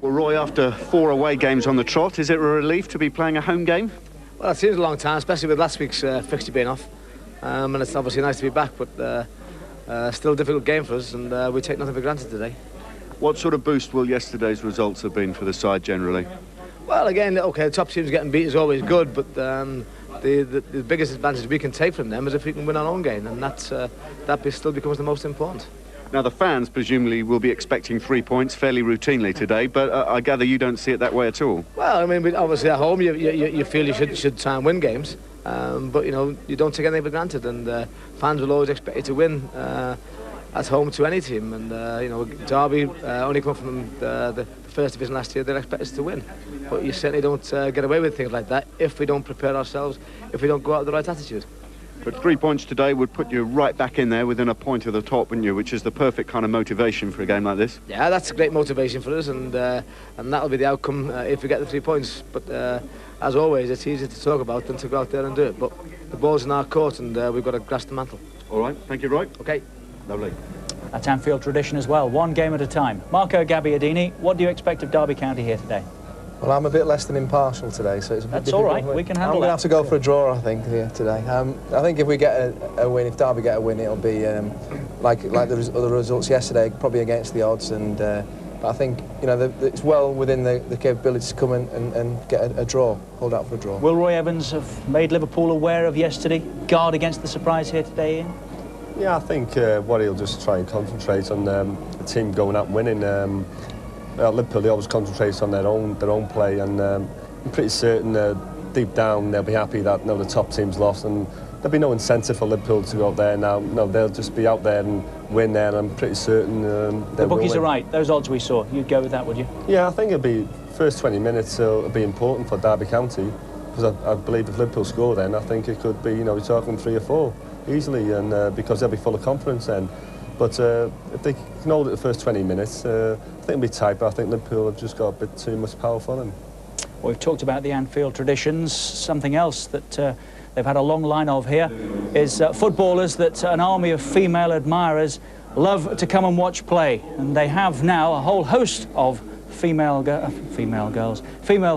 Well, Roy, after 4 away games on the trot, is it a relief to be playing a home game? Well, it seems a long time, especially with last week's fixture being off. And it's obviously nice to be back, but still a difficult game for us, and we take nothing for granted today. What sort of boost will yesterday's results have been for the side generally? Well, again, okay, the top teams getting beat is always good, but the biggest advantage we can take from them is if we can win our own game, and that still becomes the most important. Now, the fans presumably will be expecting 3 points fairly routinely today, but I gather you don't see it that way at all. Well, I mean, obviously at home you feel you should try and win games, but you know, you don't take anything for granted, and fans will always expect you to win at home to any team, and you know, Derby only come from the first division last year. They expect us to win, but you certainly don't get away with things like that if we don't prepare ourselves, if we don't go out with the right attitude. But 3 points today would put you right back in there within a point of the top, wouldn't you? Which is the perfect kind of motivation for a game like this. Yeah, that's a great motivation for us, and that'll be the outcome if we get the 3 points. But as always, it's easier to talk about than to go out there and do it. But the ball's in our court, and we've got to grasp the mantle. All right, thank you, Roy. Okay. Lovely. That's Anfield tradition as well, one game at a time. Marco Gabbiadini, what do you expect of Derby County here today? Well, I'm a bit less than impartial today, so it's a bit That's all right, we can handle that. I'm going to have to go for a draw, I think, here today. I think if we get a win, if Derby get a win, it'll be like the other results yesterday, probably against the odds. And but I think, you know, it's well within the capability to come and get a draw, hold out for a draw. Will Roy Evans have made Liverpool aware of yesterday? Guard against the surprise here today, Ian? Yeah, I think what he'll just try and concentrate on the team going out and winning. Liverpool, they always concentrate on their own play, and I'm pretty certain deep down they'll be happy that the top team's lost, and there'll be no incentive for Liverpool to go out there now. No, they'll just be out there and win there, and I'm pretty certain the bookies are right. Those odds we saw, you'd go with that, would you? Yeah, I think it'll be first 20 minutes. It'll be important for Derby County, because I believe if Liverpool score, then I think it could be, you know, we're talking 3 or 4 easily, and because they'll be full of confidence then. But if they can hold it the first 20 minutes, I think it'll be tight, but I think Liverpool have just got a bit too much power for them. Well, we've talked about the Anfield traditions. Something else that they've had a long line of here is footballers that an army of female admirers love to come and watch play. And they have now a whole host of female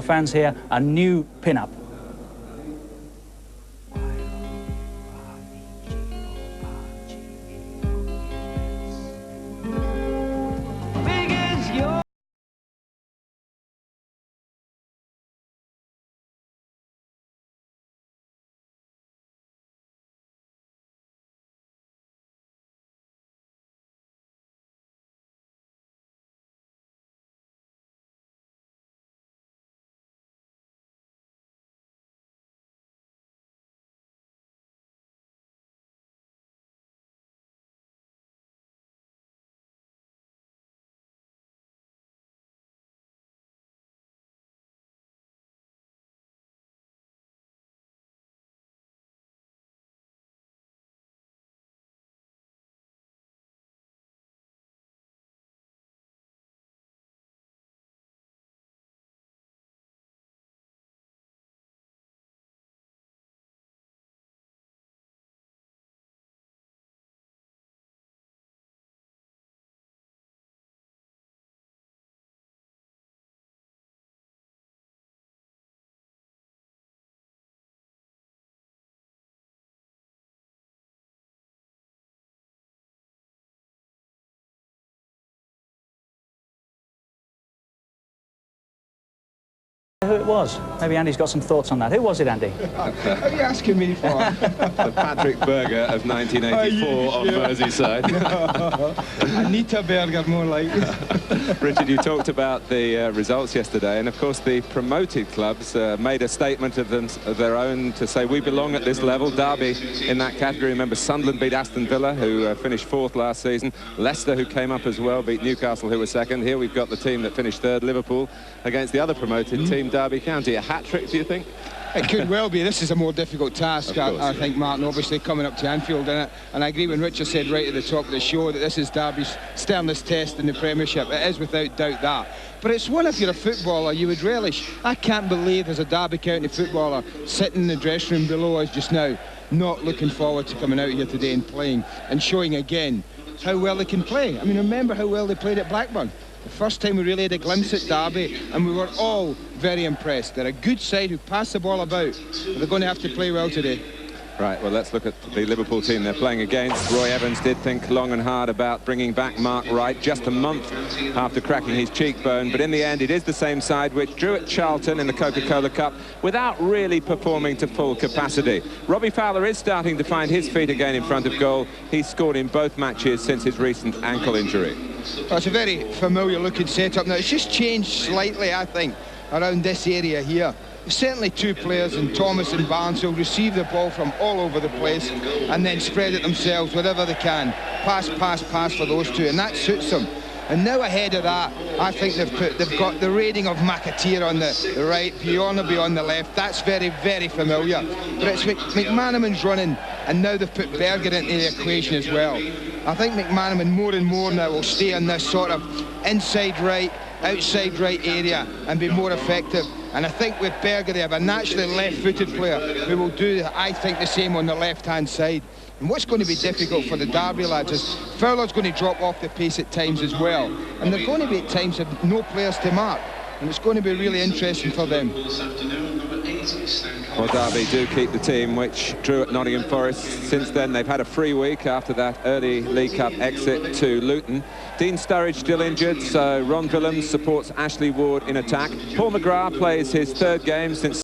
fans here, a new pin-up. Who it was? Maybe Andy's got some thoughts on that. Who was it, Andy? What are you asking me for? The Patrick Berger of 1984 on Merseyside. Anita Berger, more like. Richard, you talked about the results yesterday, and of course the promoted clubs made a statement of their own to say we belong at this level. Derby in that category. Remember, Sunderland beat Aston Villa, who finished 4th last season. Leicester, who came up as well, beat Newcastle, who were 2nd. Here we've got the team that finished 3rd, Liverpool, against the other promoted team, Derby County. A hat-trick, do you think? It could well be. This is a more difficult task, I think, Martin, obviously coming up to Anfield, and I agree when Richard said right at the top of the show that this is Derby's sternest test in the Premiership. It is without doubt that. But it's one, if you're a footballer, you would relish. I can't believe there's a Derby County footballer sitting in the dressing room below us just now, not looking forward to coming out here today and playing and showing again how well they can play. I mean, remember how well they played at Blackburn. The first time we really had a glimpse at Derby, and we were all very impressed. They're a good side who pass the ball about, but they're going to have to play well today. Right, well, let's look at the Liverpool team they're playing against. Roy Evans did think long and hard about bringing back Mark Wright just a month after cracking his cheekbone, but in the end it is the same side which drew at Charlton in the Coca-Cola Cup without really performing to full capacity. Robbie Fowler is starting to find his feet again in front of goal. He's scored in both matches since his recent ankle injury. Well, it's a very familiar looking setup now. It's just changed slightly, I think, around this area here. Certainly two players in Thomas and Barnes who'll receive the ball from all over the place and then spread it themselves wherever they can. Pass, pass, pass for those two, and that suits them. And now ahead of that, I think they've got the raiding of McAteer on the right, Bjørnebye on the left. That's very, very familiar. But it's McManaman's running, and now they've put Berger into the equation as well. I think McManaman more and more now will stay in this sort of inside right, outside right area and be more effective. And I think with Berger, they have a naturally left-footed player who will do, I think, the same on the left-hand side. And what's going to be difficult for the Derby lads is Fowler's going to drop off the pace at times as well. And they're going to be at times with no players to mark. And it's going to be really interesting for them. Well, Derby do keep the team which drew at Nottingham Forest. Since then, they've had a free week after that early League Cup exit to Luton. Dean Sturridge still injured, so Ron Willems supports Ashley Ward in attack. Paul McGrath plays his third game since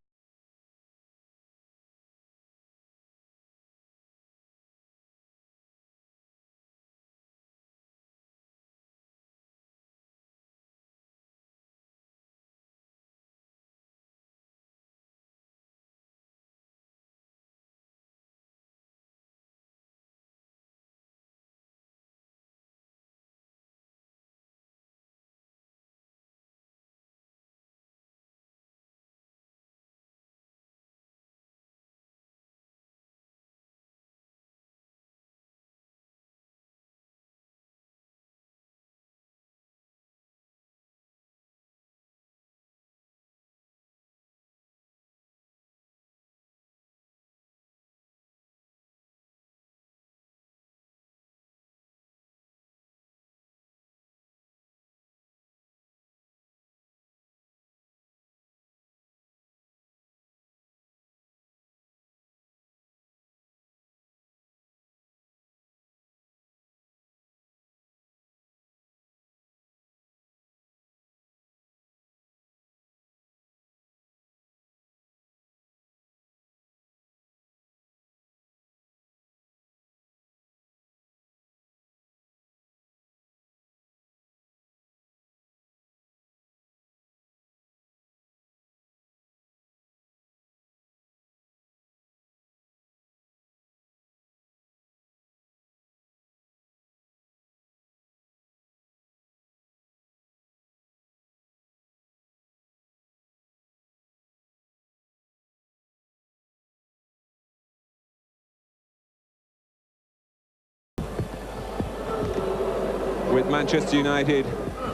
with Manchester United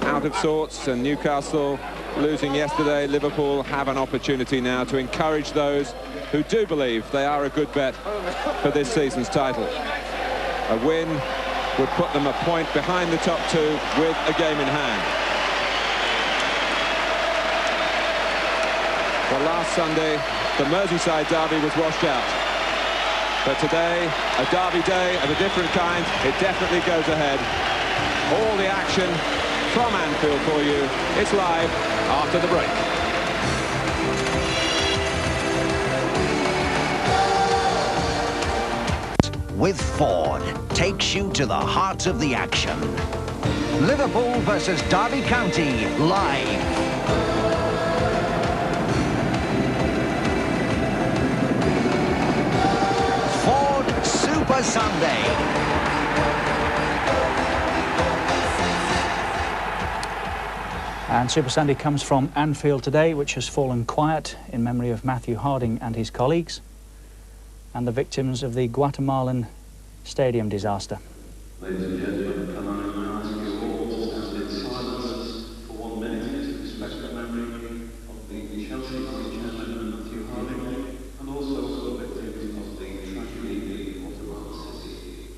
out of sorts and Newcastle losing yesterday, Liverpool have an opportunity now to encourage those who do believe they are a good bet for this season's title. A win would put them a point behind the top two with a game in hand. Well, last Sunday, the Merseyside derby was washed out. But today, a derby day of a different kind, it definitely goes ahead. All the action from Anfield for you. It's live after the break. With Ford takes you to the heart of the action. Liverpool versus Derby County live. Ford Super Sunday. And Super Sunday comes from Anfield today, which has fallen quiet in memory of Matthew Harding and his colleagues and the victims of the Guatemalan stadium disaster. Ladies and gentlemen, can I ask you all to stand in silence for 1 minute to respect the memory of the Chelsea chairman Matthew Harding and also the victims of the tragedy in Guatemala City.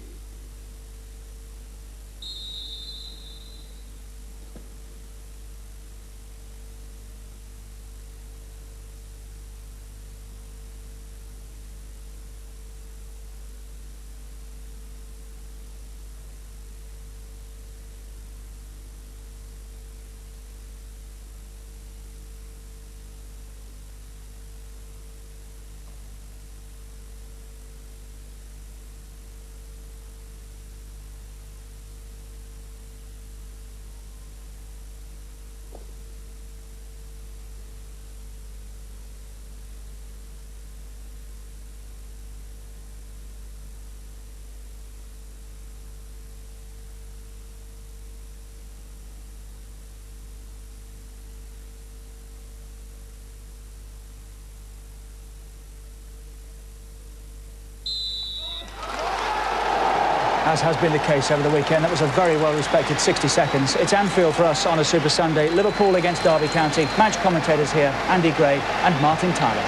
as has been the case over the weekend. That was a very well-respected 60 seconds. It's Anfield for us on a Super Sunday. Liverpool against Derby County. Match commentators here, Andy Gray and Martin Tyler.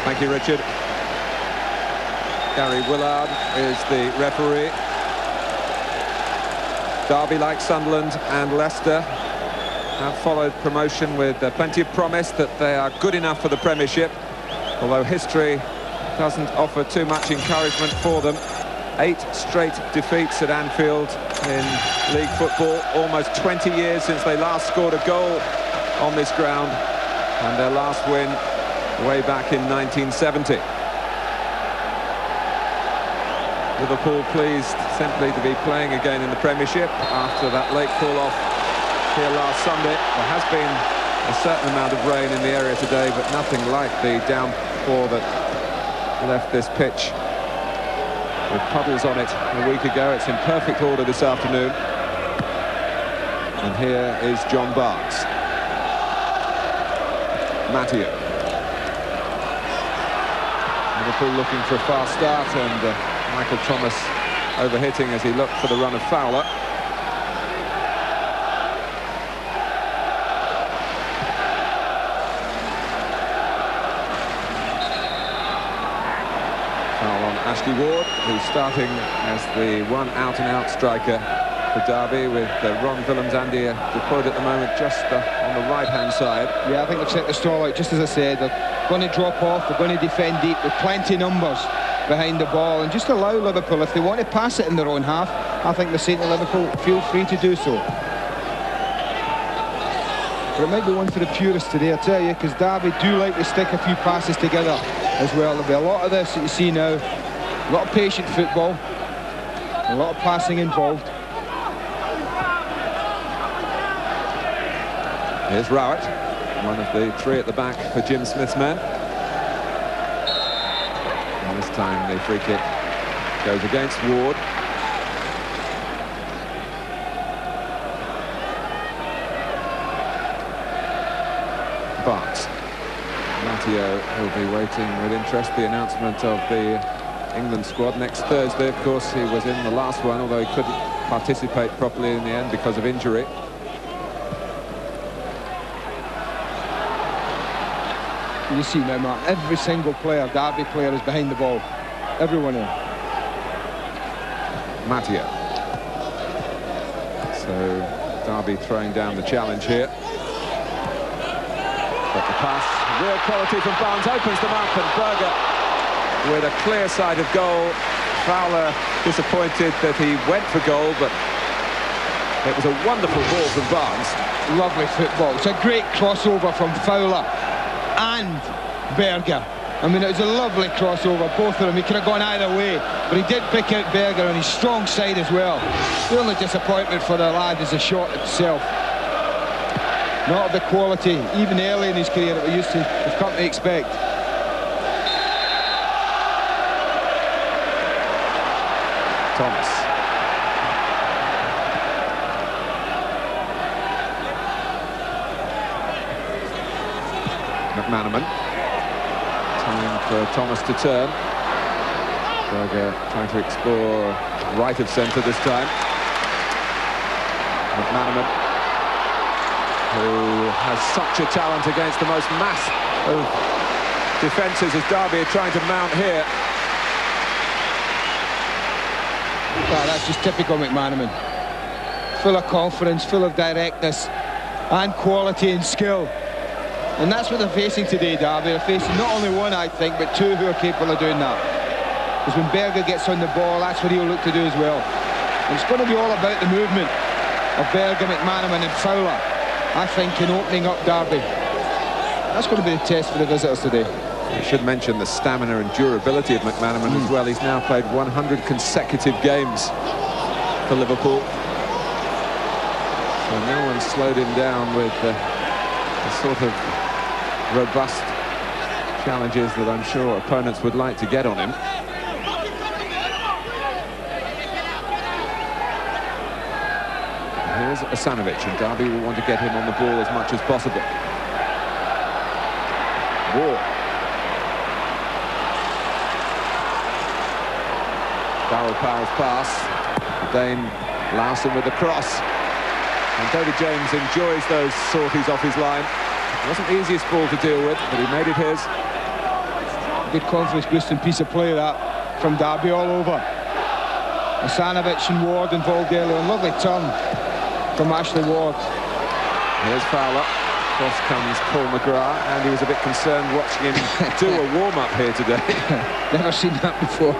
Thank you, Richard. Gary Willard is the referee. Derby, like Sunderland and Leicester, have followed promotion with plenty of promise that they are good enough for the Premiership, although history doesn't offer too much encouragement for them. 8 straight defeats at Anfield in league football, almost 20 years since they last scored a goal on this ground, and their last win way back in 1970. Liverpool pleased simply to be playing again in the Premiership after that late call-off here last Sunday. There has been a certain amount of rain in the area today, but nothing like the downpour that left this pitch with puddles on it a week ago. It's in perfect order this afternoon. And here is John Barnes. Matteo. Liverpool looking for a fast start, and Michael Thomas overhitting as he looked for the run of Fowler. Foul on Ashley Ward, who's starting as the one out-and-out striker for Derby, with Ron Willems deployed at the moment just on the right-hand side. Yeah, I think they've set the stall out, just as I said. They're going to drop off, they're going to defend deep with plenty of numbers behind the ball, and just allow Liverpool, if they want to pass it in their own half, I think they're saying to Liverpool, feel free to do so. But it might be one for the purists today, I tell you, because Derby do like to stick a few passes together as well. There'll be a lot of this that you see now, a lot of patient football, a lot of passing involved. Here's Rowett, one of the 3 at the back for Jim Smith's men. And this time the free kick goes against Ward. Barnes. Matteo will be waiting with interest the announcement of the England squad next Thursday. Of course, he was in the last one, although he couldn't participate properly in the end because of injury. You see now, Mark, every single player, Derby player, is behind the ball. Everyone in. Matteo. So Derby throwing down the challenge here. But the pass, real quality from Barnes, opens them up, and Berger with a clear-sighted goal. Fowler disappointed that he went for goal, but it was a wonderful ball from Barnes. Lovely football. It's a great crossover from Fowler and Berger. I mean, it was a lovely crossover, both of them. He could have gone either way, but he did pick out Berger on his strong side as well. The only disappointment for the lad is the shot itself. Not of the quality, even early in his career, that we used to have come to expect. Thomas. McManaman. Time for Thomas to turn. Berger trying to explore right of centre this time. McManaman, who has such a talent against the most mass of defences as Derby are trying to mount here. Well, that's just typical McManaman. Full of confidence, full of directness and quality and skill. And that's what they're facing today, Derby. They're facing not only one, I think, but 2 who are capable of doing that. Because when Berger gets on the ball, that's what he'll look to do as well. And it's going to be all about the movement of Berger, McManaman and Fowler, I think, in opening up Derby. That's going to be the test for the visitors today. I should mention the stamina and durability of McManaman as well. He's now played 100 consecutive games for Liverpool. So no one slowed him down with the sort of robust challenges that I'm sure opponents would like to get on him. Here's Asanović, and Derby will want to get him on the ball as much as possible. Ward. Powell's pass. Dane Laursen with the cross. And David James enjoys those sorties off his line. It wasn't the easiest ball to deal with, but he made it his. Good confidence-boosting piece of play, that, from Derby all over. Asanović and Ward involved earlier. A lovely turn from Ashley Ward. Here's Fowler. Cross comes Paul McGrath, and he was a bit concerned watching him do a warm-up here today. Never seen that before.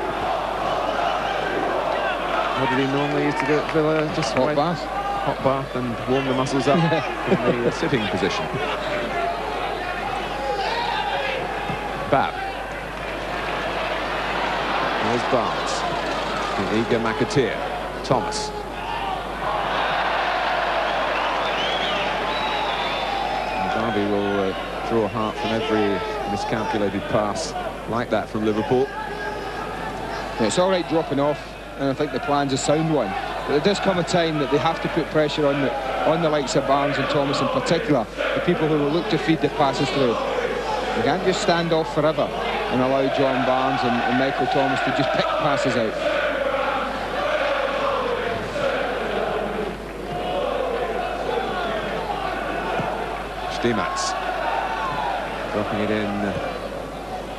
What did he normally used to do at Villa? Just hot bath. Hot bath and warm the muscles up in the sitting position. Babb. Here's Barnes. The eager McAteer. Thomas. And Derby will draw heart from every miscalculated pass like that from Liverpool. Yeah, it's all right dropping off, and I think the plan's a sound one. But there does come a time that they have to put pressure on the likes of Barnes and Thomas in particular, the people who will look to feed the passes through. You can't just stand off forever and allow John Barnes and Michael Thomas to just pick passes out. Štimac dropping it in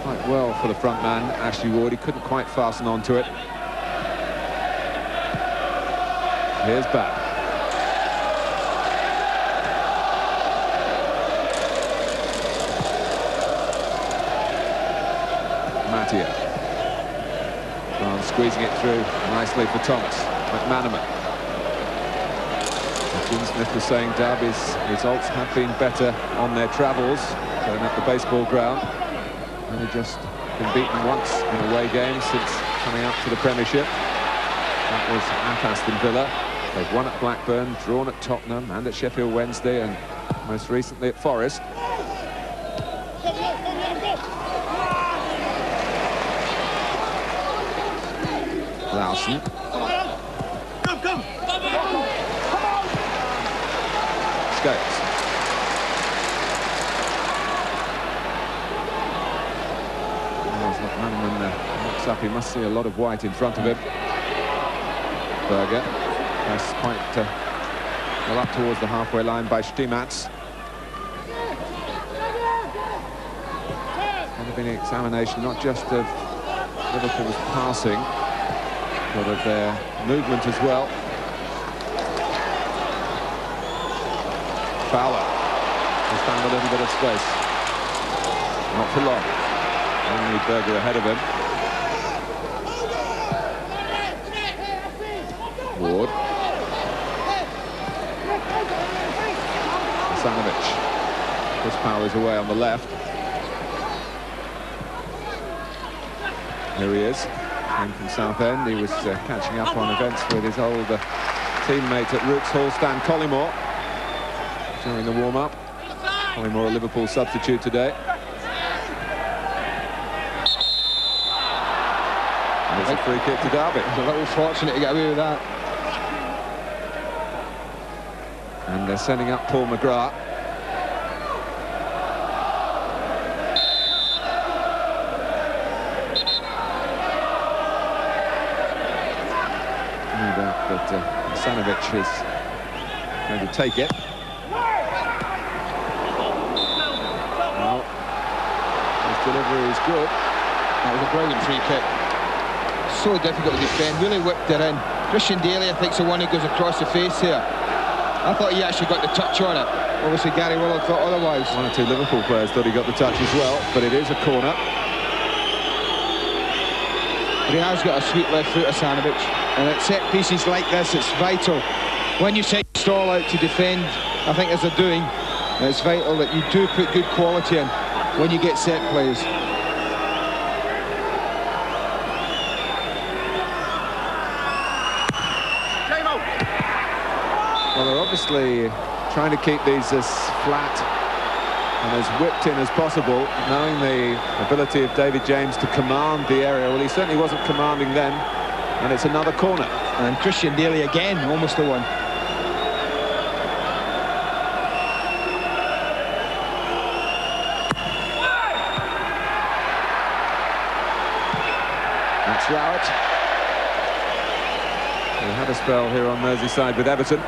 quite well for the front man, Ashley Ward. He couldn't quite fasten onto it. Here's Babb. Matteo. Squeezing it through nicely for Thomas. McManaman. Jim Smith was saying Derby's results have been better on their travels than at the baseball ground. Only just been beaten once in away games since coming up to the Premiership. That was at Aston Villa. They've won at Blackburn, drawn at Tottenham and at Sheffield Wednesday, and most recently at Forest. Laursen. Scales. As McManaman looks up, he must see a lot of white in front of him. Berger. That's quite well up towards the halfway line by Štimac. There's been an examination not just of Liverpool's passing, but of their movement as well. Fowler has found a little bit of space. Not for long. Only Berger ahead of him. Ward. Asanović. Chris Powell is away on the left. Here he is. Came from Southend. He was catching up on events with his old teammate at Roots Hall, Stan Collymore, during the warm-up. Collymore, a Liverpool substitute today. And it's a free kick to Derby. He's a little fortunate to get away with that. And they're sending up Paul McGrath. No doubt that Asanović is going to take it. Well, his delivery is good. That was a brilliant free kick. So difficult to defend, really whipped it in. Christian Dailly, I think, is the one who goes across the face here. I thought he actually got the touch on it. Obviously, Gary Willard thought otherwise. One or two Liverpool players thought he got the touch as well, but it is a corner. But he has got a sweet left foot, Asanović. And at set pieces like this, it's vital. When you set your stall out to defend, I think as they're doing, it's vital that you do put good quality in when you get set plays. Well, they're obviously trying to keep these as flat and as whipped in as possible, knowing the ability of David James to command the area. Well, he certainly wasn't commanding then, and it's another corner. And Christian Dailly again, almost the one. That's Rowett. He had had a spell here on Merseyside with Everton.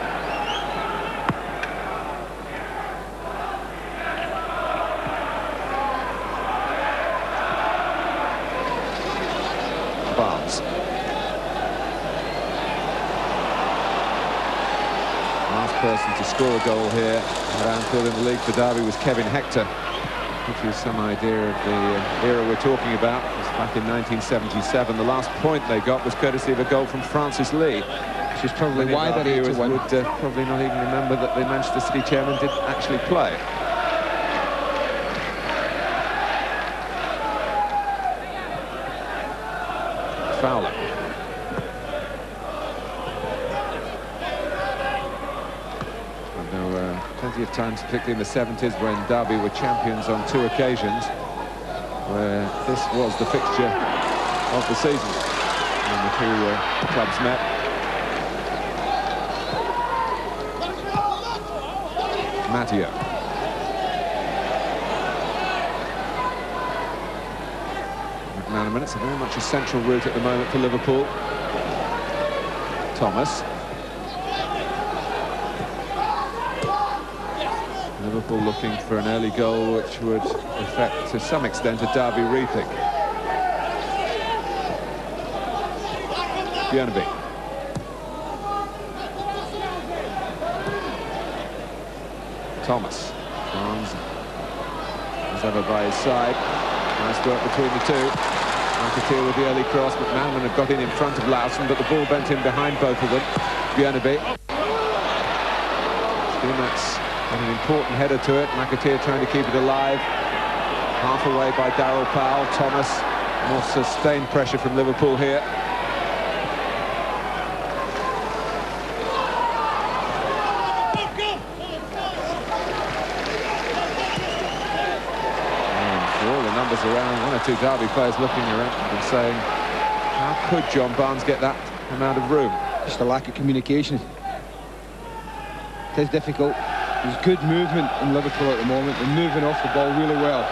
Barnes. Last person to score a goal here at Anfield in the league for Derby was Kevin Hector. Gives you some idea of the era we're talking about. It was back in 1977. The last point they got was courtesy of a goal from Francis Lee. Which is probably why that viewers would probably not even remember that the Manchester City chairman did actually play. Fowler. Plenty of times, particularly in the 70s, when Derby were champions on 2 occasions, where this was the fixture of the season when the 2 clubs met. Matteo. McManaman. It's very much a central route at the moment for Liverpool. Thomas. Liverpool looking for an early goal which would affect to some extent a Derby repick. Bjørnebye. Thomas. Barnes is ever by his side. Nice work between the two. McAteer with the early cross. McManaman had got in front of Laursen, but the ball bent in behind both of them. Bjørnebye. Štimac. And an important header to it. McAteer trying to keep it alive. Half away by Powell. Thomas. More sustained pressure from Liverpool here. And for all the numbers around, 1 or 2 Derby players looking around and saying, how could John Barnes get that amount of room? Just a lack of communication. It is difficult. There's good movement in Liverpool at the moment. They're moving off the ball really well.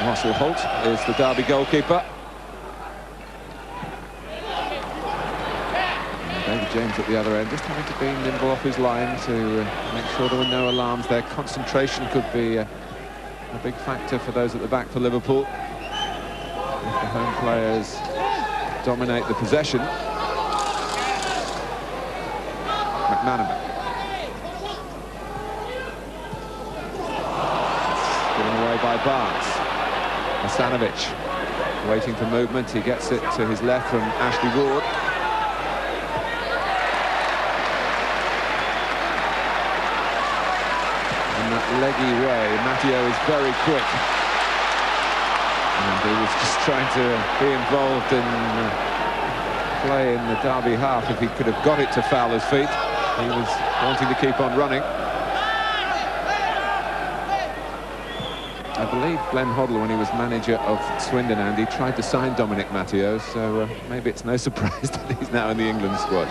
Hoult is the Derby goalkeeper. And David James at the other end, just having to be nimble off his line to make sure there were no alarms there. Concentration could be a big factor for those at the back for Liverpool. If the home players dominate the possession. McManaman. Given away by Barnes. Asanović waiting for movement. He gets it to his left from Ashley Ward. In that leggy way, Matteo is very quick. And he was just trying to be involved in play in the Derby half. If he could have got it to Fowler's feet, he was wanting to keep on running. I believe Glenn Hoddle, when he was manager of Swindon, and he tried to sign Dominic Matteo, so maybe it's no surprise that he's now in the England squad.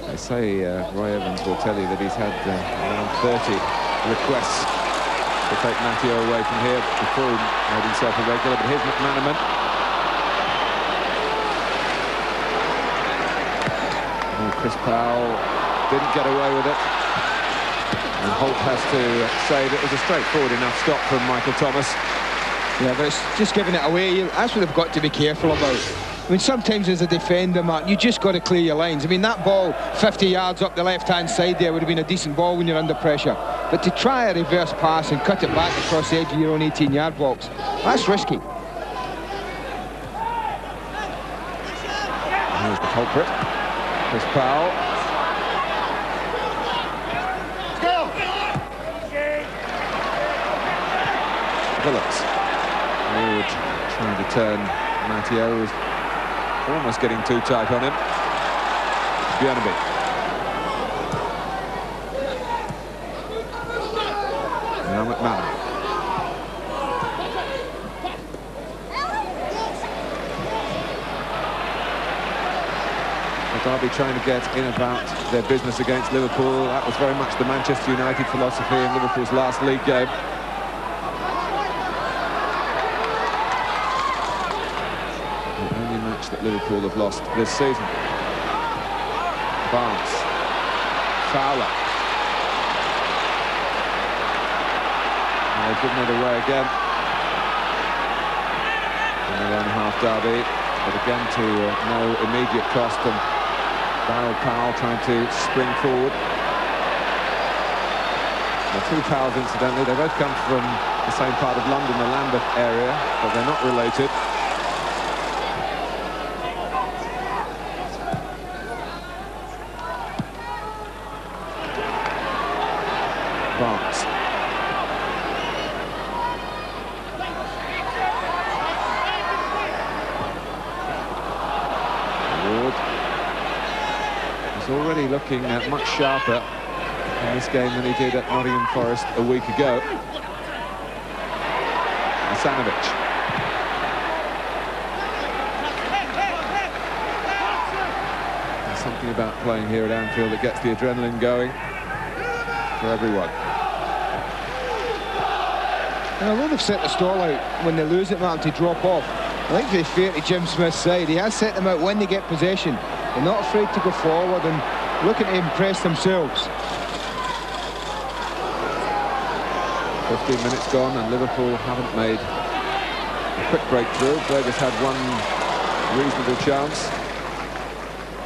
They say Roy Evans will tell you that he's had around 30 requests to take Matteo away from here before he made himself a regular, but here's McManaman. Chris Powell didn't get away with it. And Hoult has to say that it was a straightforward enough stop from Michael Thomas. Yeah, but it's just giving it away. That's what they've got to be careful about. I mean, sometimes as a defender, Mark, you just got to clear your lines. I mean, that ball 50 yards up the left-hand side there would have been a decent ball when you're under pressure. But to try a reverse pass and cut it back across the edge of your own 18-yard box, that's risky. Here's the culprit. Chris Powell. Willems. Ward trying to turn Matteo, was almost getting too tight on him. Bjørnebye. Now McManaman. Derby trying to get in about their business against Liverpool. That was very much the Manchester United philosophy in Liverpool's last league game. Liverpool have lost this season. Barnes. Fowler. And they've given it away again. In their own half derby, but again to no immediate cost, and Powell trying to spring forward. The two Powells, incidentally, they both come from the same part of London, the Lambeth area, but they're not related. Barnes. Ward is already looking much sharper in this game than he did at Nottingham Forest a week ago. Asanović. There's something about playing here at Anfield that gets the adrenaline going for everyone. And although they've set the stall out when they lose it, Matt, to drop off, I think to be fair to Jim Smith's side, he has set them out when they get possession. They're not afraid to go forward and looking to impress themselves. 15 minutes gone and Liverpool haven't made a quick breakthrough. Berger's had one reasonable chance.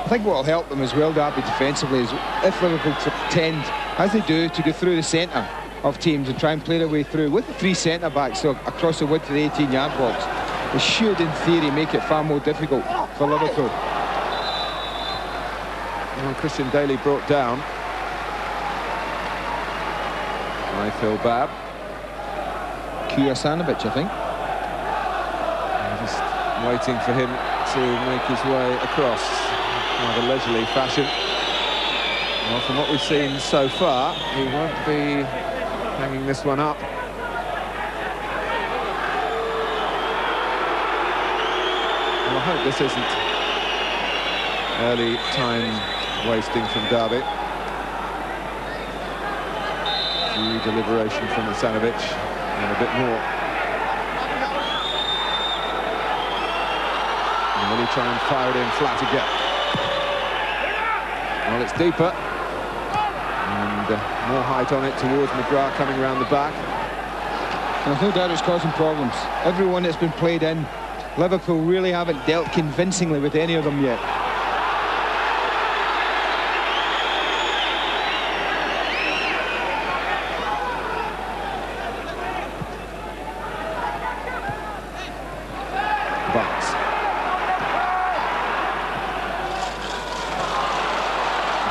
I think what will help them as well, Derby, defensively, is if Liverpool tend, as they do, to go through the centre of teams and try and play their way through with the three centre-backs so across the width of the 18-yard box, it should, in theory, make it far more difficult for Liverpool. Well, Christian Dailly brought down by Phil Babb. Asanović, I think. Just waiting for him to make his way across in rather leisurely fashion. Well, from what we've seen so far, he won't be hanging this one up. Well, I hope this isn't early time wasting from Derby. Due deliberation from Asanović. And a bit more. And will he try and fire it in flat again? Well, it's deeper. And more height on it towards McGrath coming around the back. And there's no doubt it's causing problems. Everyone that's been played in, Liverpool really haven't dealt convincingly with any of them yet.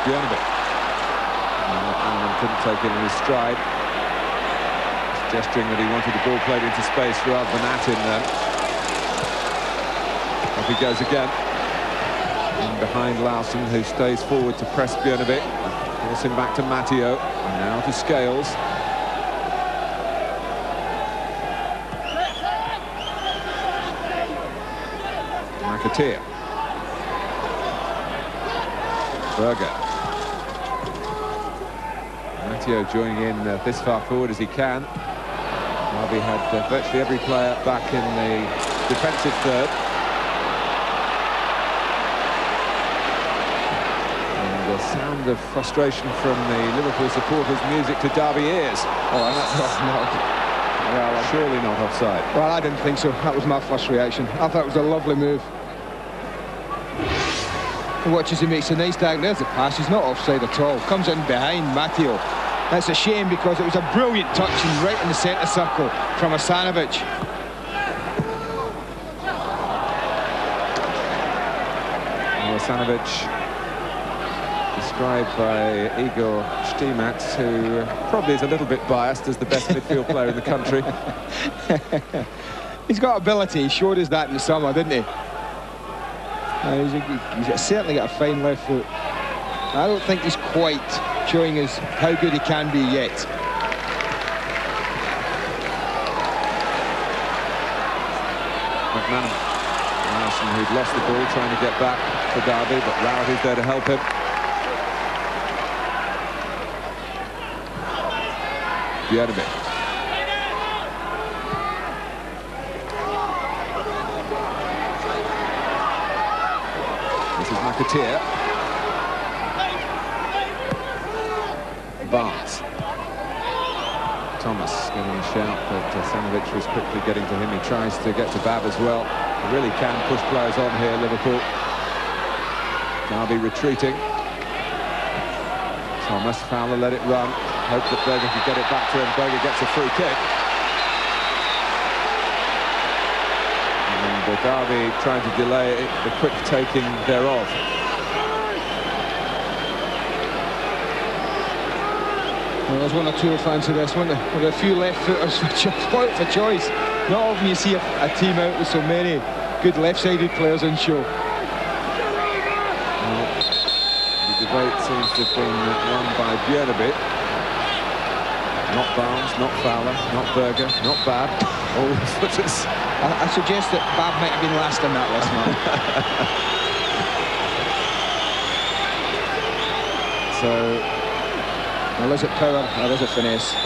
Bjørnebye. McManaman couldn't take it in his stride. He's gesturing that he wanted the ball played into space rather than at him then. Up he goes again. In behind Laursen, who stays forward to press Bjørnebye. Force him back to Matteo. And now to Scales. McAteer. Berger. Matteo joining in this far forward as he can. Derby had virtually every player back in the defensive third. And the sound of frustration from the Liverpool supporters' music to Derby ears. Oh, that's not. Well, surely not offside. Well, I didn't think so. That was my first reaction. I thought it was a lovely move. He watches, he makes a nice diagonal. There's the pass. He's not offside at all. Comes in behind Matteo. That's a shame because it was a brilliant touch and right in the centre circle from Asanović. Well, Asanović, described by Igor Štimac, who probably is a little bit biased as the best midfield player in the country. He's got ability. He showed us that in the summer, didn't he? He's certainly got a fine left foot. I don't think he's quite showing us how good he can be yet. McManaman. Laursen, who'd lost the ball, trying to get back for Derby, but Rowett is there to help him. Bjørnebye. McAteer. Barnes. Thomas getting a shout, but Asanović was quickly getting to him. He tries to get to Babb as well. They really can push players on here, Liverpool. Derby retreating. Thomas, Fowler let it run. Hope that Berger could get it back to him. Berger gets a free kick. And Derby trying to delay the quick taking thereof. Well, there's one or two fans of this, weren't there? With a few left-footers which are spoilt for choice. Not often you see a team out with so many good left-sided players on show. Well, the debate seems to have been won by Bjørnebye. Not Barnes, not Fowler, not Berger, not Babb. All the footers. I suggest that Babb might have been last on that list, Mark. So... Well, is it power or is it finesse?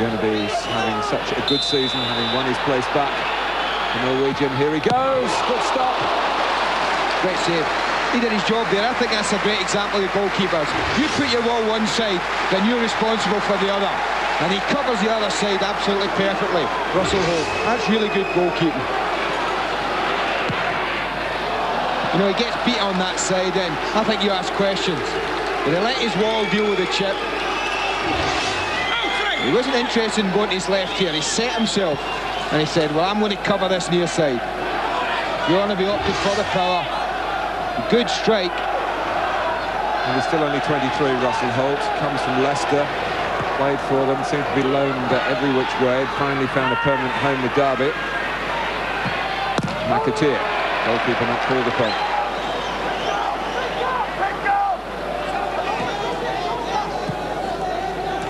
Bjørnebye's having such a good season, having won his place back. The Norwegian, here he goes, good stop. Great save. He did his job there. I think that's a great example of the goalkeepers. You put your wall one side, then you're responsible for the other. And he covers the other side absolutely perfectly. Russell Hoult. That's really good goalkeeping. You know, he gets beat on that side, and I think you ask questions. But he let his wall deal with the chip. He wasn't interested in going to his left here. He set himself and he said, well, I'm going to cover this near side. Bjørnebye opted for the power. Good strike. And he's still only 23, Russell Hoult. Comes from Leicester. Played for them. Seemed to be loaned every which way. Finally found a permanent home with Derby. McAteer. Goalkeeper not called upon.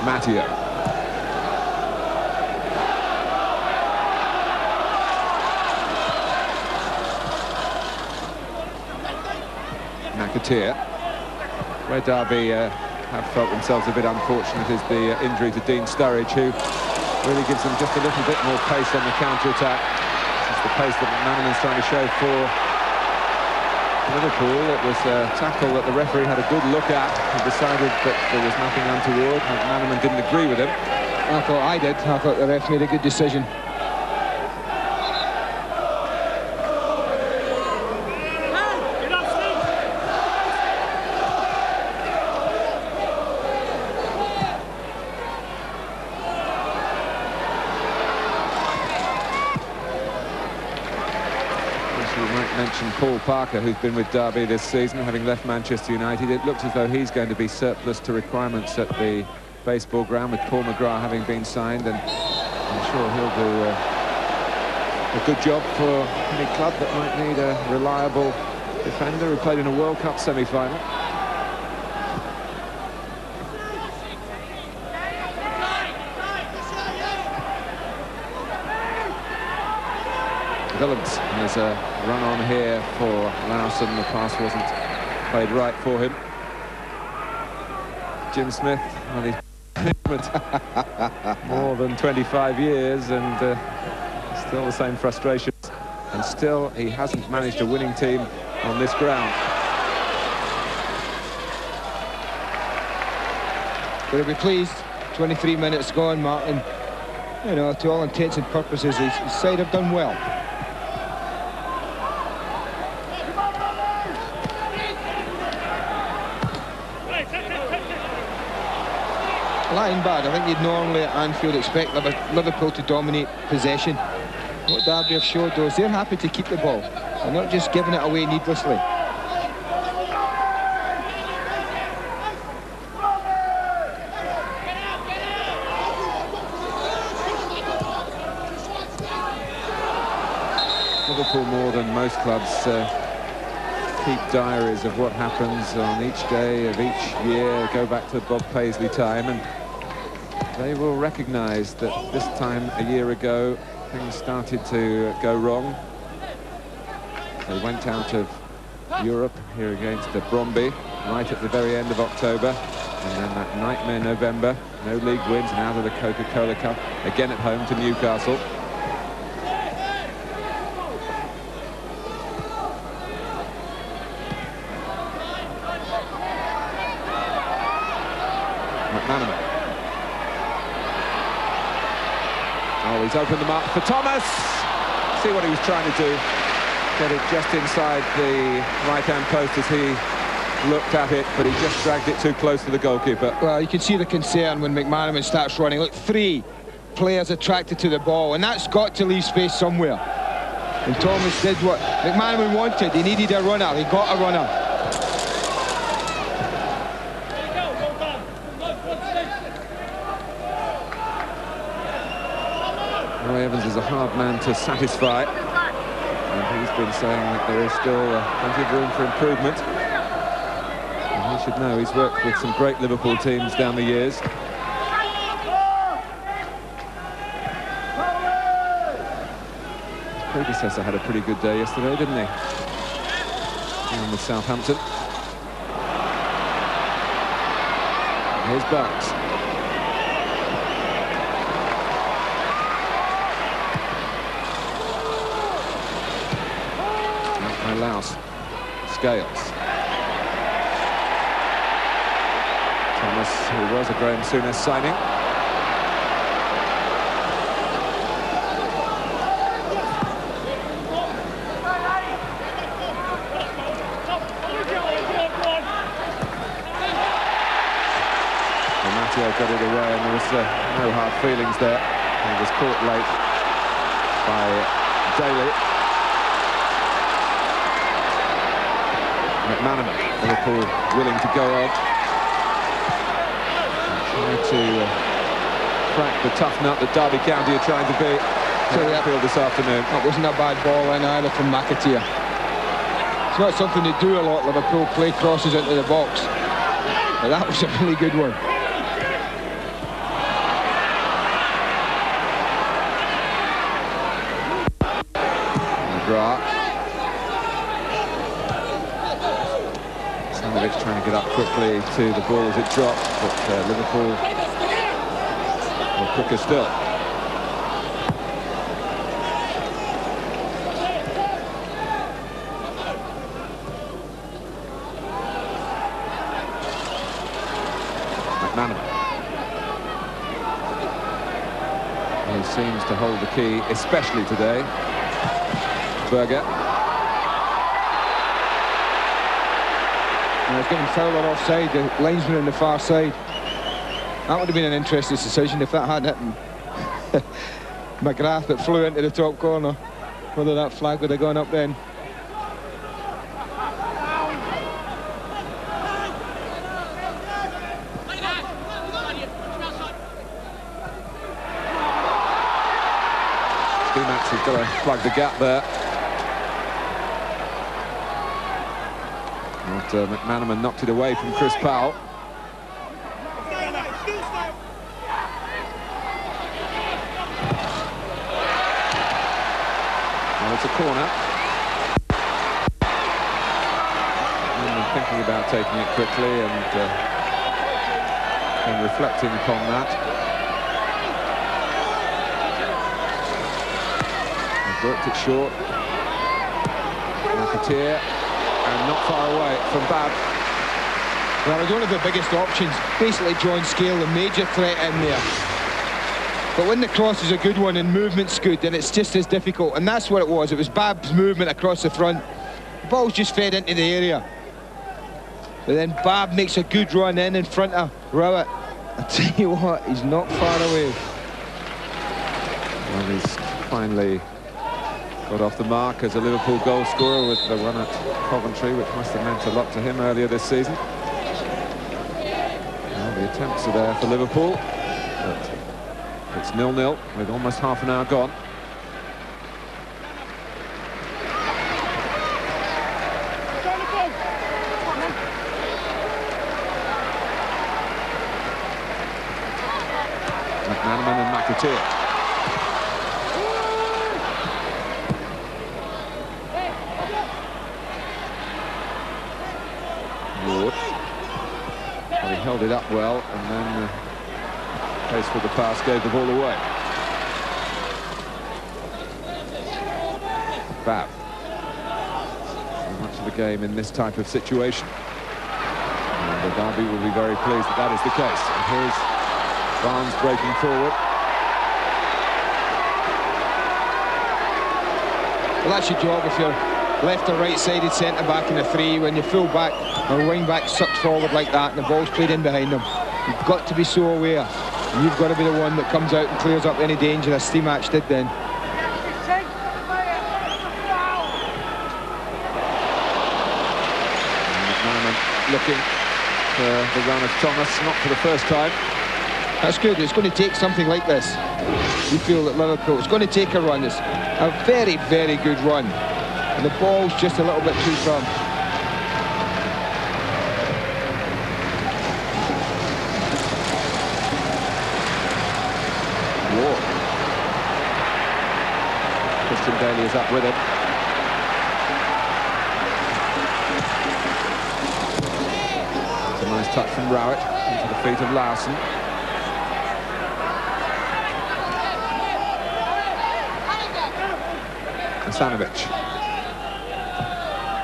Matteo. McAteer. Where Derby have felt themselves a bit unfortunate is the injury to Dean Sturridge, who really gives them just a little bit more pace on the counter-attack. This is the pace that McManaman's trying to show for Liverpool. It was a tackle that the referee had a good look at and decided that there was nothing untoward. McManaman didn't agree with him. I thought I did. I thought the ref made a good decision. Paul Parker, who's been with Derby this season, having left Manchester United. It looks as though he's going to be surplus to requirements at the baseball ground, with Paul McGrath having been signed, and I'm sure he'll do a good job for any club that might need a reliable defender who played in a World Cup semi-final. Willems, and there's a run on here for Laursen. The pass wasn't played right for him. Jim Smith, well, he's more than 25 years and still the same frustrations, and still he hasn't managed a winning team on this ground. But he'll be pleased. 23 minutes gone, Martin. You know, to all intents and purposes, his side have done well. Lying bad. I think you'd normally at Anfield expect Liverpool to dominate possession. What Derby have showed, though, is they're happy to keep the ball and not just giving it away needlessly. Liverpool, more than most clubs, keep diaries of what happens on each day of each year, go back to Bob Paisley time, and they will recognise that this time a year ago things started to go wrong. They went out of Europe here against Brøndby right at the very end of October, and then that nightmare November, no league wins and out of the Coca-Cola Cup, again at home to Newcastle. McManaman. Oh, he's opened them up for Thomas. See what he was trying to do. Get it just inside the right-hand post as he looked at it, but he just dragged it too close to the goalkeeper. Well, you can see the concern when McManaman starts running. Look, 3 players attracted to the ball, and that's got to leave space somewhere. And Thomas did what McManaman wanted. He needed a runner. He got a runner. Roy Evans is a hard man to satisfy, and he's been saying that there is still plenty of room for improvement. And he should know, he's worked with some great Liverpool teams down the years. His predecessor had a pretty good day yesterday, didn't he? Down with Southampton. Here's Bucks. Laus. Scales. Thomas, who was a Graham Souness signing. And Matteo got it away, and there was no hard feelings there. He was caught late by Dailly. McManaman, Liverpool willing to go on. Trying to crack the tough nut that Derby County are trying to beat. So Anfield this afternoon. That wasn't a bad ball in either from McAteer. It's not something they do a lot, Liverpool play crosses into the box. But that was a really good one. McGrath. Asanović trying to get up quickly to the ball as it dropped, but Liverpool were quicker still. McManaman. He seems to hold the key, especially today. Berger. And he's given Fowler offside, the linesman on the far side. That would have been an interesting decision if that hadn't hit McGrath that flew into the top corner. Whether that flag would have gone up then. Štimac has got to plug the gap there. But McManaman knocked it away from Chris Powell. Well, it's a corner. And thinking about taking it quickly and reflecting upon that. Worked it short. McAteer, and not far away from Babb. Well, we don't have the biggest options. Basically, John Scale, the major threat in there. But when the cross is a good one and movement's good, then it's just as difficult. And that's what it was. It was Babb's movement across the front. The ball's just fed into the area. But then Babb makes a good run in front of Rowett. I tell you what, he's not far away. Well, he's finally got off the mark as a Liverpool goal scorer with the one at Coventry, which must have meant a lot to him earlier this season. Well, the attempts are there for Liverpool, but it's 0-0 with almost half an hour gone. McManaman and McAteer. Well, he held it up well, and then pace for the pass gave the ball away. Babb. So much of the game in this type of situation. And So Derby will be very pleased that that is the case. And here's Barnes breaking forward. Well, that's your job if you're left or right-sided centre-back in a 3, when your full-back or wing-back sucked forward like that and the ball's played in behind them. You've got to be so aware. And you've got to be the one that comes out and clears up any danger, as Štimac did then. McManaman looking for the run of Thomas, not for the first time. That's good. It's going to take something like this. You feel that Liverpool, it's going to take a run. It's a very, very good run. And the ball's just a little bit too firm. Ward. Dailly is up with it. It's a nice touch from Rowett into the feet of Laursen. Asanović.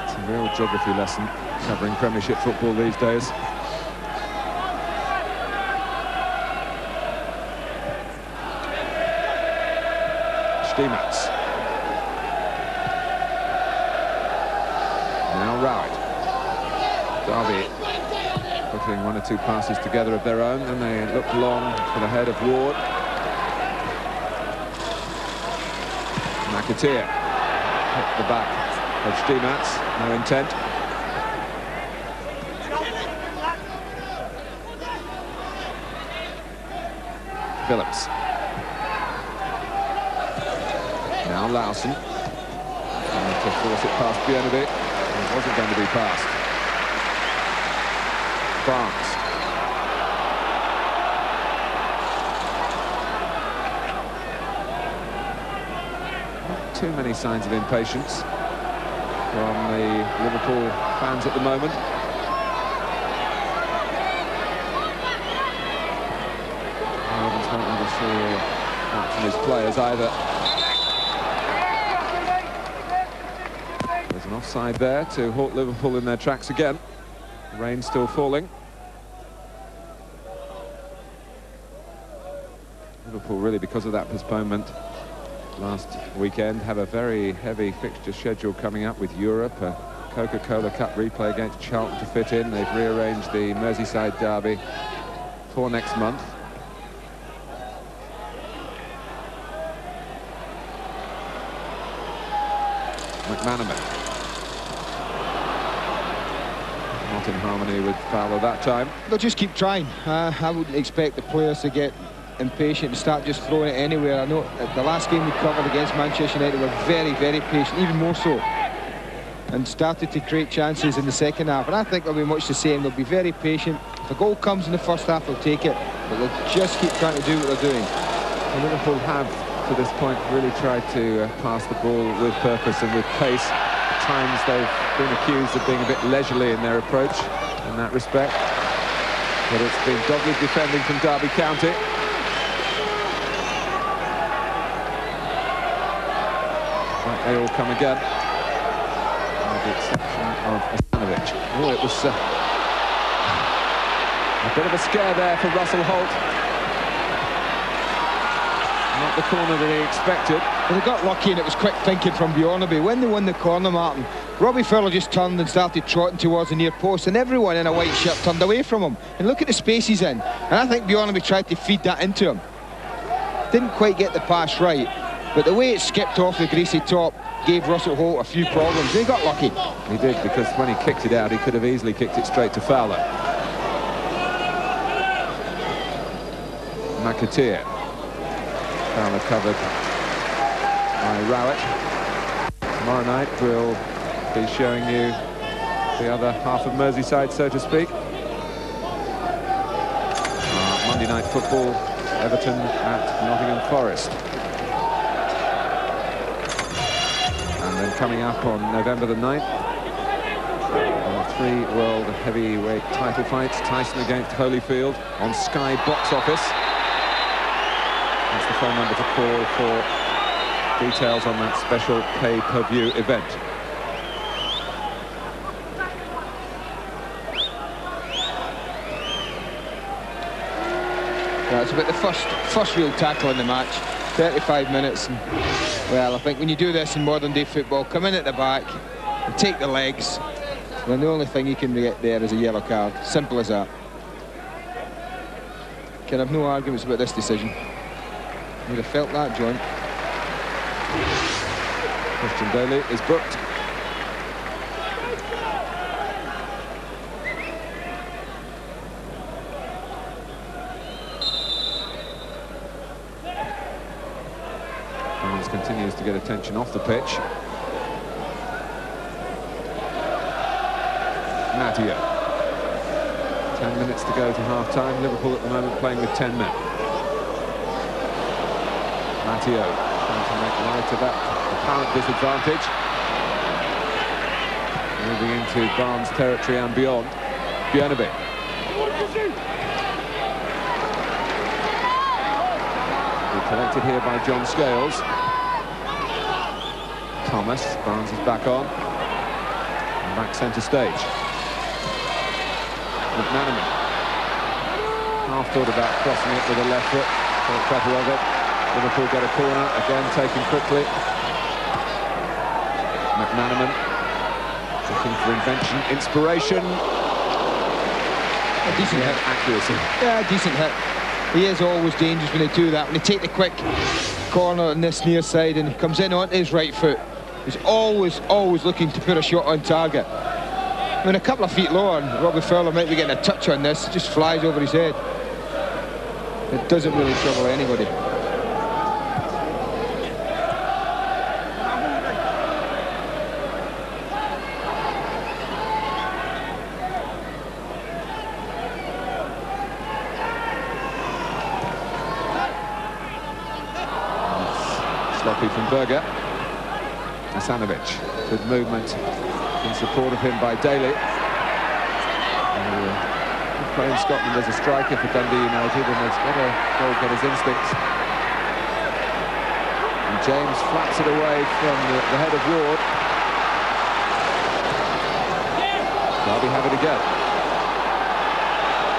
It's a real geography lesson covering Premiership football these days. Štimac. Now Rowett. Derby putting 1 or 2 passes together of their own, and they look long for the head of Ward. McAteer hit the back of Štimac, no intent. Willems. Now Laursen. Trying to force it past Bjørnebye. It wasn't going to be passed. Barnes. Not too many signs of impatience from the Liverpool fans at the moment. He's not going to see that from his players either. There's an offside there to halt Liverpool in their tracks again. Rain still falling. Liverpool really, because of that postponement last weekend, have a very heavy fixture schedule coming up with Europe, a Coca-Cola Cup replay against Charlton to fit in. They've rearranged the Merseyside derby for next month. McManaman. Not in harmony with Fowler that time. They'll just keep trying. I wouldn't expect the players to get impatient and start just throwing it anywhere. I know at the last game we covered against Manchester United were very, very patient, even more so, and started to create chances in the second half. And I think they'll be much the same. They'll be very patient. If a goal comes in the first half, they'll take it, but they'll just keep trying to do what they're doing. And Liverpool have, to this point, really tried to pass the ball with purpose and with pace. At times they've been accused of being a bit leisurely in their approach in that respect, but it's been dogged defending from Derby County. Might they all come again, with the exception of Asanović. Oh, it was a bit of a scare there for Russell Hoult. Not the corner that he expected. Well, they got lucky, and it was quick thinking from Bjørnebye. When they won the corner, Martin, Fowler just turned and started trotting towards the near post, and everyone in a white shirt turned away from him. And look at the space he's in. And I think Bjørnebye tried to feed that into him. Didn't quite get the pass right, but the way it skipped off the greasy top gave Russell Hoult a few problems. They got lucky. He did, because when he kicked it out, he could have easily kicked it straight to Fowler. McAteer. Fowler covered by Rowett. Tomorrow night we'll be showing you the other half of Merseyside, so to speak. Monday night football, Everton at Nottingham Forest. And then coming up on November the 9th, 3 world heavyweight title fights, Tyson against Holyfield on Sky Box Office. That's the phone number to call for details on that special pay-per-view event. That's about the first real tackle in the match. 35 minutes. And, well, I think when you do this in modern day football, come in at the back and take the legs, then the only thing you can get there is a yellow card. Simple as that. Can have no arguments about this decision. You'd have felt that, John. Christian Dailly is booked. Barnes continues to get attention off the pitch. Matteo. 10 minutes to go to half-time. Liverpool at the moment playing with 10 men. Matteo trying to make light of that apparent disadvantage. Moving into Barnes territory and beyond. Bjørnebye. Collected here by John Scales. Thomas. Barnes is back on. And back centre stage. McManaman. Half thought about crossing it with a left foot. Thought better of it. Liverpool get a corner, again taken quickly. McManaman looking for invention, inspiration. A decent hit. Accuracy. Yeah, decent hit. He is always dangerous when they do that. When they take the quick corner on this near side and he comes in onto his right foot, he's always looking to put a shot on target. I mean, a couple of feet lower, and Robbie Fowler might be getting a touch on this. It just flies over his head. It doesn't really trouble anybody. Sloppy from Berger. Asanović, good movement in support of him by Dailly. Playing Scotland as a striker for Dundee United, and has got to go get his instincts. And James flats it away from the head of Ward. Derby have it again.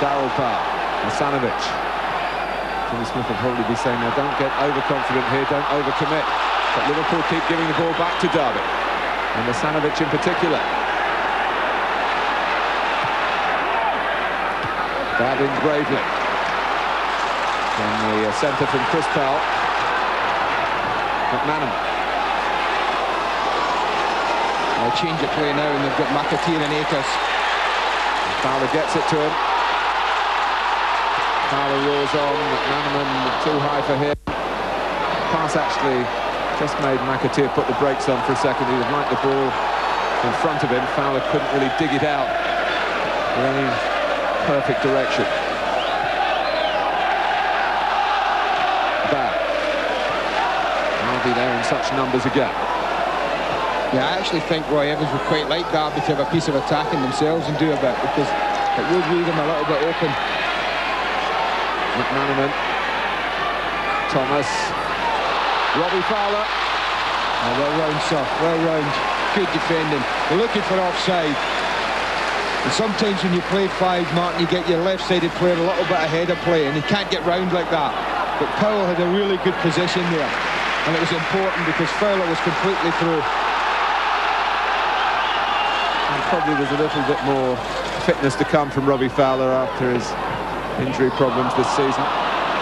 Darryl Powell, Asanović. Jimmy Smith will probably be saying, now don't get overconfident here, don't overcommit. But Liverpool keep giving the ball back to Derby. And Asanović in particular. Babb in bravely. From the centre from Chris Powell. McManaman. They'll change the play now, and they've got McAteer and Akers. Fowler gets it to him. Fowler roars on. McManaman too high for him. Pass actually just made McAteer put the brakes on for a second. He'd have liked the ball in front of him. Fowler couldn't really dig it out in any perfect direction. Babb. I'll be there in such numbers again. Yeah, I actually think Roy Evans would quite like Derby to have a piece of attacking themselves and do a bit, because it would leave them a little bit open. McManaman. Thomas. Robbie Fowler. Oh, well round, sir. Well round. Good defending. They're looking for offside. And sometimes when you play five, Martin, you get your left-sided player a little bit ahead of play, and he can't get round like that. But Powell had a really good position there, and it was important because Fowler was completely through. And probably there's a little bit more fitness to come from Robbie Fowler after his injury problems this season.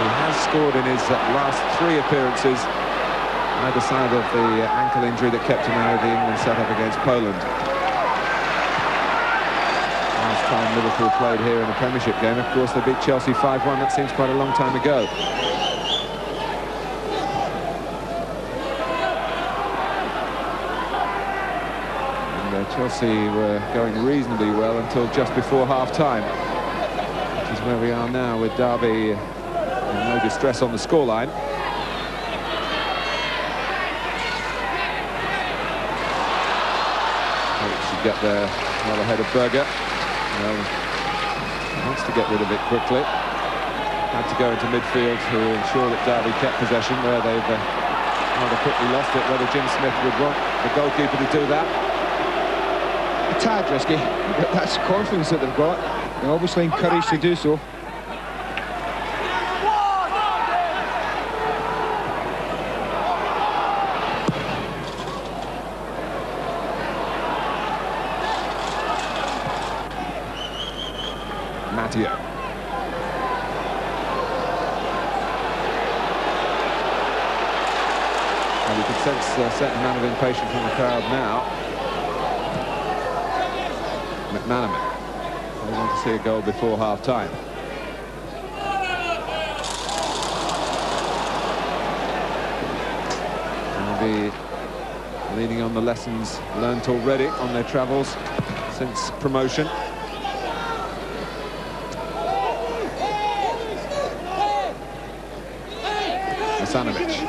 He has scored in his last 3 appearances, either side of the ankle injury that kept him out of the England setup against Poland. Last time Liverpool played here in a Premiership game, of course, they beat Chelsea 5-1. That seems quite a long time ago. And Chelsea were going reasonably well until just before half-time, which is where we are now with Derby in no distress on the scoreline. Should get there well ahead of Berger. Wants to get rid of it quickly. Had to go into midfield to ensure that Derby kept possession, where they've rather quickly lost it. Whether Jim Smith would want the goalkeeper to do that. A tad risky, but that's confidence that they've got. They're obviously encouraged to do so. Matteo. And you can sense a certain amount of impatience from the crowd now. McManaman. They want to see a goal before half-time. Be leaning on the lessons learnt already on their travels since promotion. Asanović.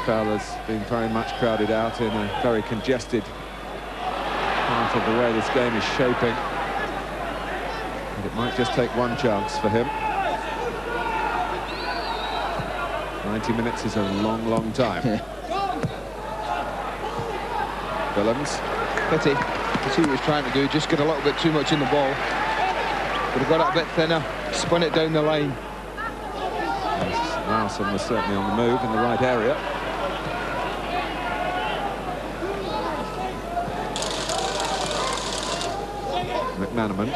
Fowler's been very much crowded out in a very congested part of the way this game is shaping. And it might just take one chance for him. 90 minutes is a long, long time. Willems. Pity. You see what he was trying to do, just got a little bit too much in the ball. But he got it a bit thinner, spun it down the line. Laursen was certainly on the move in the right area. McManaman.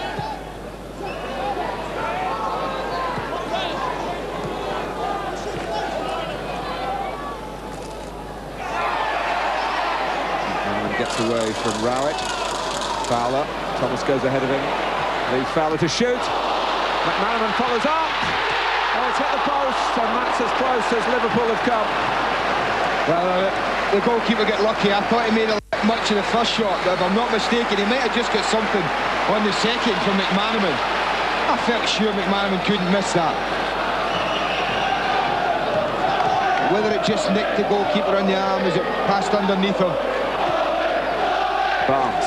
McManaman gets away from Rowett. Fowler. Thomas goes ahead of him. Leaves Fowler to shoot. McManaman follows up. Oh, it's hit the post, and that's as close as Liverpool have come. Well, the goalkeeper got lucky. I thought he made a much of the first shot, but if I'm not mistaken, he might have just got something on the second from McManaman. I felt sure McManaman couldn't miss that. Whether it just nicked the goalkeeper on the arm as it passed underneath him. Barnes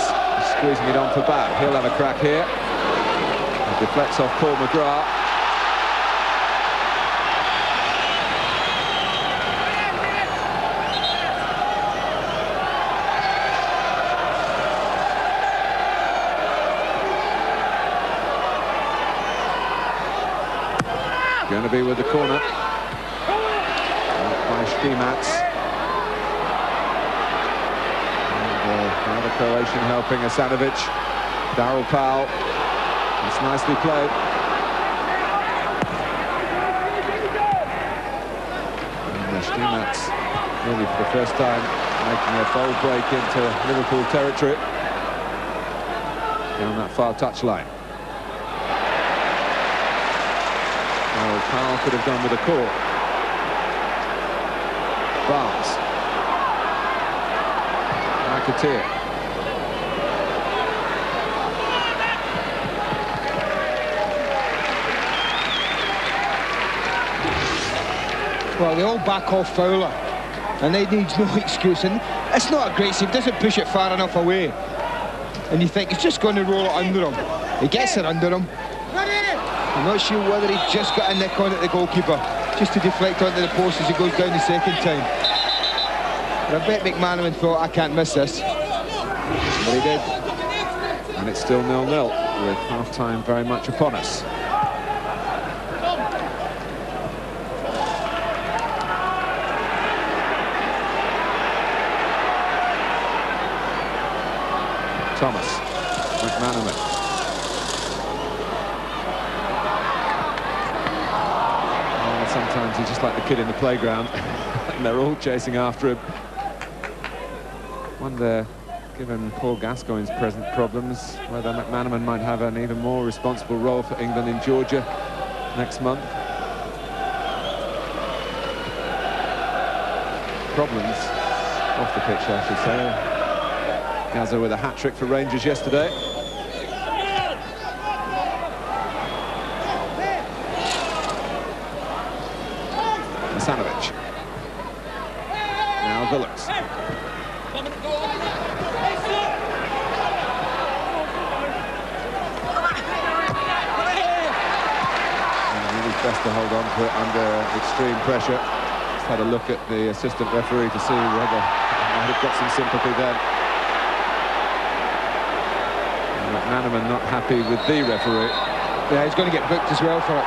squeezing it on for Babb. He'll have a crack here. It deflects off Paul McGrath. Bjørnebye with the corner. By Štimac. And another Croatian helping Asanović. Powell. It's nicely played. And Štimac really for the first time making a bold break into Liverpool territory. Down that far touchline. Powell could have done with a call. Barnes. McAteer. Well, they all back off Fowler, and they need no excuse. And it's not a great save, doesn't push it far enough away. And you think he's just going to roll it under him. He gets it under him. I'm not sure whether he just got a nick on it, the goalkeeper, just to deflect onto the post as he goes down the second time. But I bet McManaman thought, I can't miss this. But he did. And it's still 0-0 with half-time very much upon us. Thomas. McManaman. Sometimes he's just like the kid in the playground and they're all chasing after him. Wonder, given Paul Gascoigne's present problems, whether McManaman might have an even more responsible role for England in Georgia next month. Problems off the pitch, I should say. Gazza with a hat-trick for Rangers yesterday. Asanović. Now Willems. It's best to hold on to it under extreme pressure. Just had a look at the assistant referee to see whether he might have got some sympathy there. McManaman not happy with the referee. Yeah, he's going to get booked as well for it.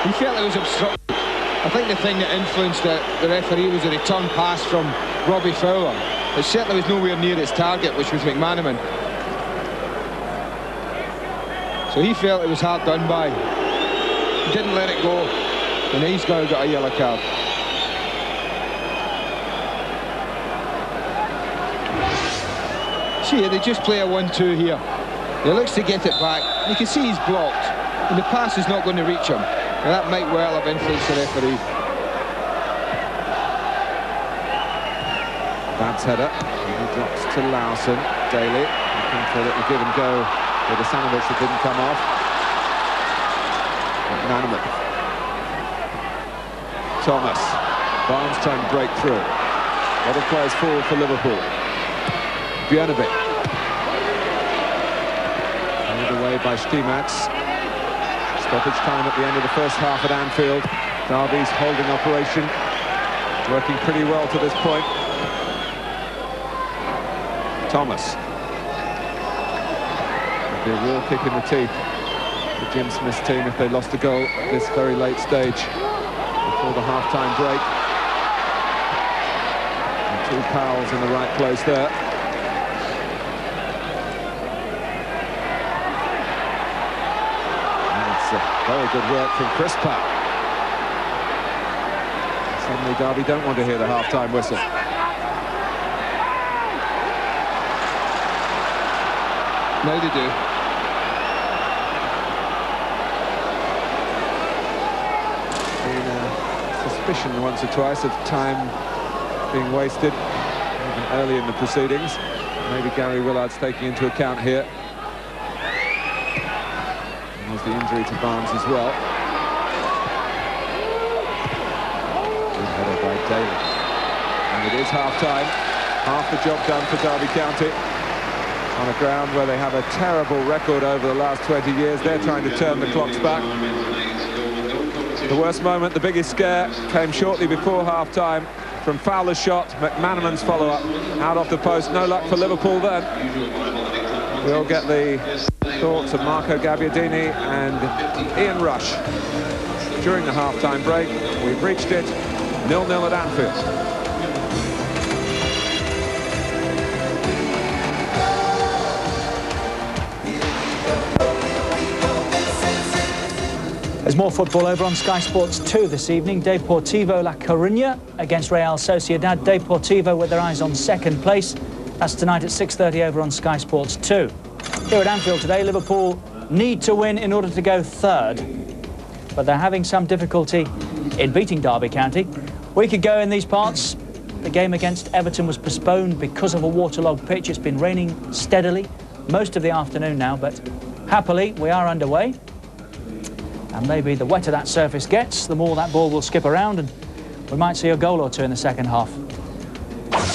He felt it was obstructed. I think the thing that influenced the referee was a return pass from Robbie Fowler. It certainly was nowhere near its target, which was McManaman. So he felt it was hard done by. He didn't let it go, and he's now got a yellow card. See, they just play a 1-2 here. He looks to get it back. You can see he's blocked, and the pass is not going to reach him. And that might well have influenced the referee. Babb's header. He drops to Laursen. Dailly looking for a little give and go with Asanović that didn't come off. McManaman. Thomas. Barnes trying to break through. A lot of players forward for Liverpool. Bjørnebye. Carried away by Štimac. Stoppage time at the end of the first half at Anfield. Derby's holding operation working pretty well to this point. Thomas. It'd be a real kick in the teeth for Jim Smith's team if they lost a goal at this very late stage before the half-time break. And 2 Powells in the right place there. Very good work from Chris Powell. Suddenly Derby don't want to hear the half-time whistle. Now they do. Been a suspicion once or twice of time being wasted, even early in the proceedings. Maybe Gary Willard's taking into account here. There's the injury to Barnes as well. Good header by Dailly. And it is half-time. Half the job done for Derby County. On a ground where they have a terrible record over the last 20 years. They're trying to turn the clocks back. The worst moment, the biggest scare, came shortly before half-time from Fowler's shot. McManaman's follow-up out off the post. No luck for Liverpool then. We'll get the thoughts of Marco Gabbiadini and Ian Rush during the half-time break. We've reached it, 0-0 at Anfield. There's more football over on Sky Sports 2 this evening. Deportivo La Coruña against Real Sociedad. Deportivo with their eyes on second place. That's tonight at 6:30 over on Sky Sports 2. Here at Anfield today, Liverpool need to win in order to go third. But they're having some difficulty in beating Derby County. A week ago in these parts, the game against Everton was postponed because of a waterlogged pitch. It's been raining steadily most of the afternoon now, but happily we are underway. And maybe the wetter that surface gets, the more that ball will skip around, and we might see a goal or two in the second half.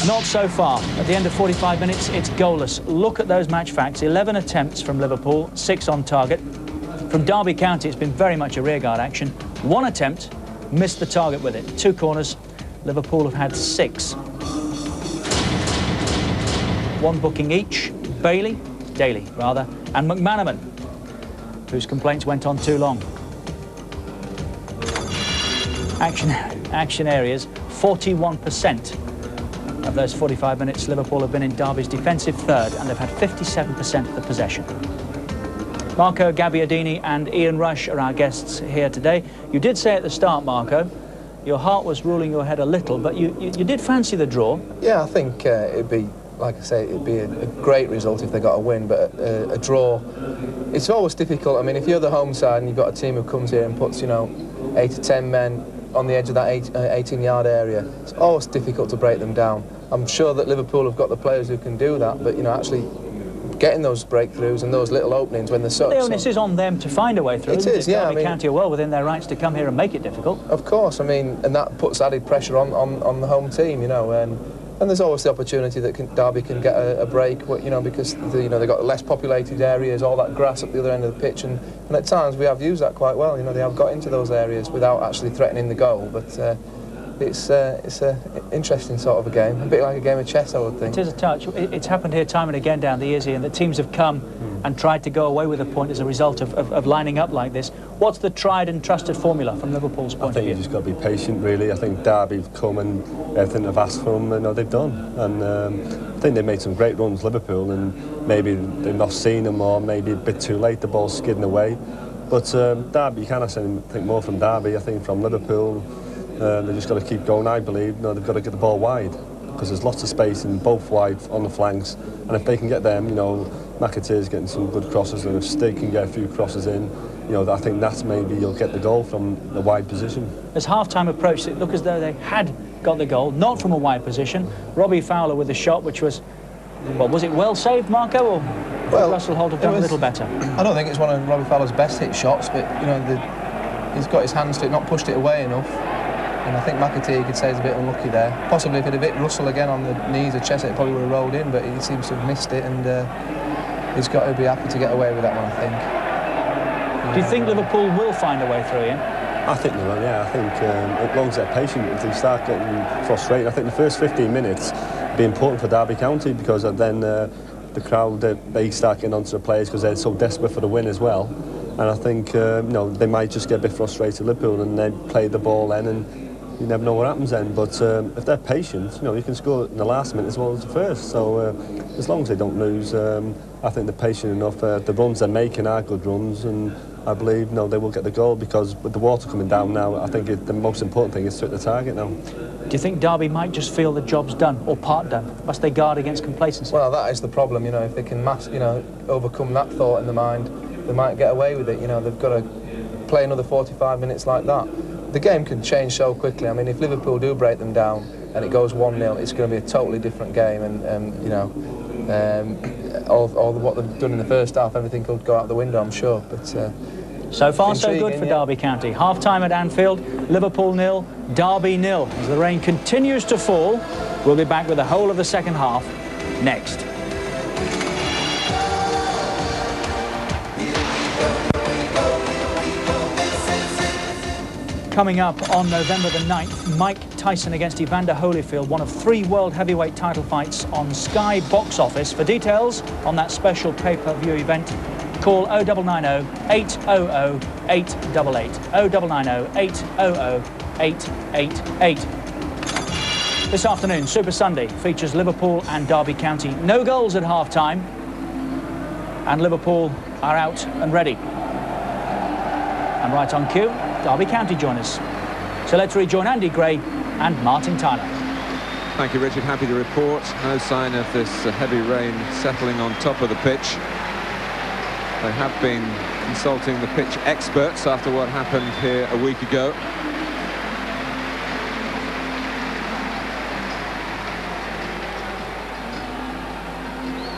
Not so far. At the end of 45 minutes, it's goalless. Look at those match facts. 11 attempts from Liverpool, 6 on target. From Derby County, it's been very much a rearguard action. 1 attempt, missed the target with it. 2 corners, Liverpool have had 6. 1 booking each. Dailly, and McManaman, whose complaints went on too long. Action areas, 41% of those 45 minutes Liverpool have been in Derby's defensive third, and they've had 57% of the possession. Marco Gabbiadini and Ian Rush are our guests here today. You did say at the start, Marco, your heart was ruling your head a little, but you did fancy the draw. Yeah, I think it'd be, like I say, it'd be a great result if they got a win, but a draw, it's always difficult. I mean, if you're the home side and you've got a team who comes here and puts, 8 to 10 men on the edge of that 18-yard area, it's always difficult to break them down. I'm sure that Liverpool have got the players who can do that, but, actually getting those breakthroughs and those little openings when they're so... The onus is on them to find a way through. It is, yeah. Derby County are well within their rights to come here and make it difficult. Of course, I mean, and that puts added pressure on the home team, and there's always the opportunity that Derby can get a break, because they've got less populated areas, all that grass at the other end of the pitch, and at times we have used that quite well. They have got into those areas without actually threatening the goal. But it's a interesting sort of a game, a bit like a game of chess, I would think. It is a touch. It's happened here time and again down the years, Ian, that teams have come and tried to go away with a point as a result of lining up like this. What's the tried and trusted formula from Liverpool's point of view? I think you just got to be patient, really. I think Derby have come and everything they've asked for them, they've done. And I think they've made some great runs, Liverpool, and maybe they've not seen them, or maybe a bit too late, the ball's skidding away. But Derby, you can't ask anything more from Derby. I think from Liverpool, they've just got to keep going, I believe. They've got to get the ball wide, because there's lots of space in both wide on the flanks, and if they can get them, McAteer's getting some good crosses, and if Stig can get a few crosses in, I think that's maybe you'll get the goal from the wide position. As half-time approached, it looked as though they had got the goal, not from a wide position. Robbie Fowler with the shot, which was, well, was it well saved, Marco, or well, Russell Hoult have done a little better? I don't think it's one of Robbie Fowler's best hit shots, but he's got his hands to it, not pushed it away enough. And I think McAteer, you could say, is a bit unlucky there. Possibly if it had hit Russell again on the knees or chest, it probably would have rolled in, but he seems to have missed it, and he's got to be happy to get away with that one, I think. Do you think Liverpool will find a way through, Ian? I think they will, yeah. I think as long as they're patient, if they start getting frustrated, I think the first 15 minutes will be important for Derby County, because then the crowd, they start getting onto the players because they're so desperate for the win as well. And I think they might just get a bit frustrated, Liverpool, and then play the ball then, and you never know what happens then. But if they're patient, you can score in the last minute as well as the first. So as long as they don't lose, I think they're patient enough. The runs they're making are good runs, and I believe they will get the goal, because with the water coming down now, I think the most important thing is to hit the target now. Do you think Derby might just feel the job's done, or part done? Must they guard against complacency? Well, that is the problem. If they can overcome that thought in the mind, they might get away with it. They've got to play another 45 minutes like that. The game can change so quickly. I mean, if Liverpool do break them down and it goes 1-0, it's going to be a totally different game. And all what they've done in the first half, everything could go out the window, I'm sure. But so far, so good for Derby County. Half-time at Anfield, Liverpool 0, Derby 0. As the rain continues to fall, we'll be back with the whole of the second half next. Coming up on November the 9th, Mike Tyson against Evander Holyfield, one of 3 world heavyweight title fights on Sky Box Office. For details on that special pay-per-view event, call 0990 800 888. 0990 800 888. This afternoon, Super Sunday features Liverpool and Derby County. No goals at half-time, and Liverpool are out and ready. And right on cue, Derby County join us. So let's rejoin Andy Gray and Martin Tyler. Thank you, Richard. Happy to report no sign of this heavy rain settling on top of the pitch. They have been consulting the pitch experts after what happened here a week ago.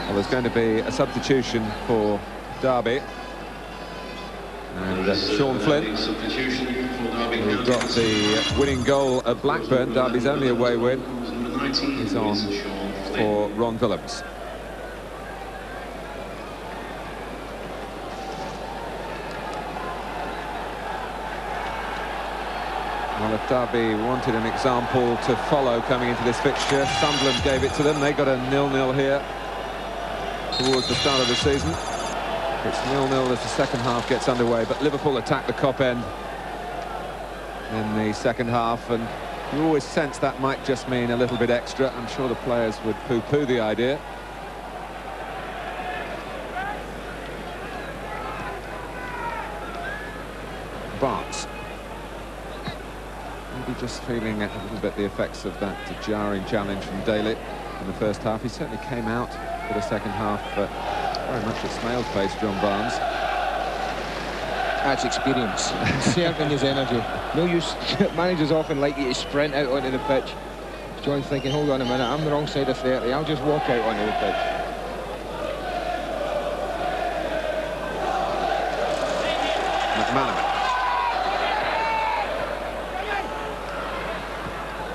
Well, there's going to be a substitution for Derby. And Sean Flynn, who got the winning goal at Blackburn, Derby's only away win, is on for Ron Willems. Well, if Derby wanted an example to follow coming into this fixture, Sunderland gave it to them. They got a 0-0 here towards the start of the season. It's 0-0 as the second half gets underway, but Liverpool attack the cop end in the second half, and you always sense that might just mean a little bit extra. I'm sure the players would poo-poo the idea. Barnes. Maybe just feeling a little bit the effects of that jarring challenge from Dailly in the first half. He certainly came out for the second half, but very much at snail's pace, John Barnes. That's experience. Serving his energy. No use. Managers often like you to sprint out onto the pitch. John's thinking, hold on a minute, I'm the wrong side of 30. I'll just walk out onto the pitch. McManaman.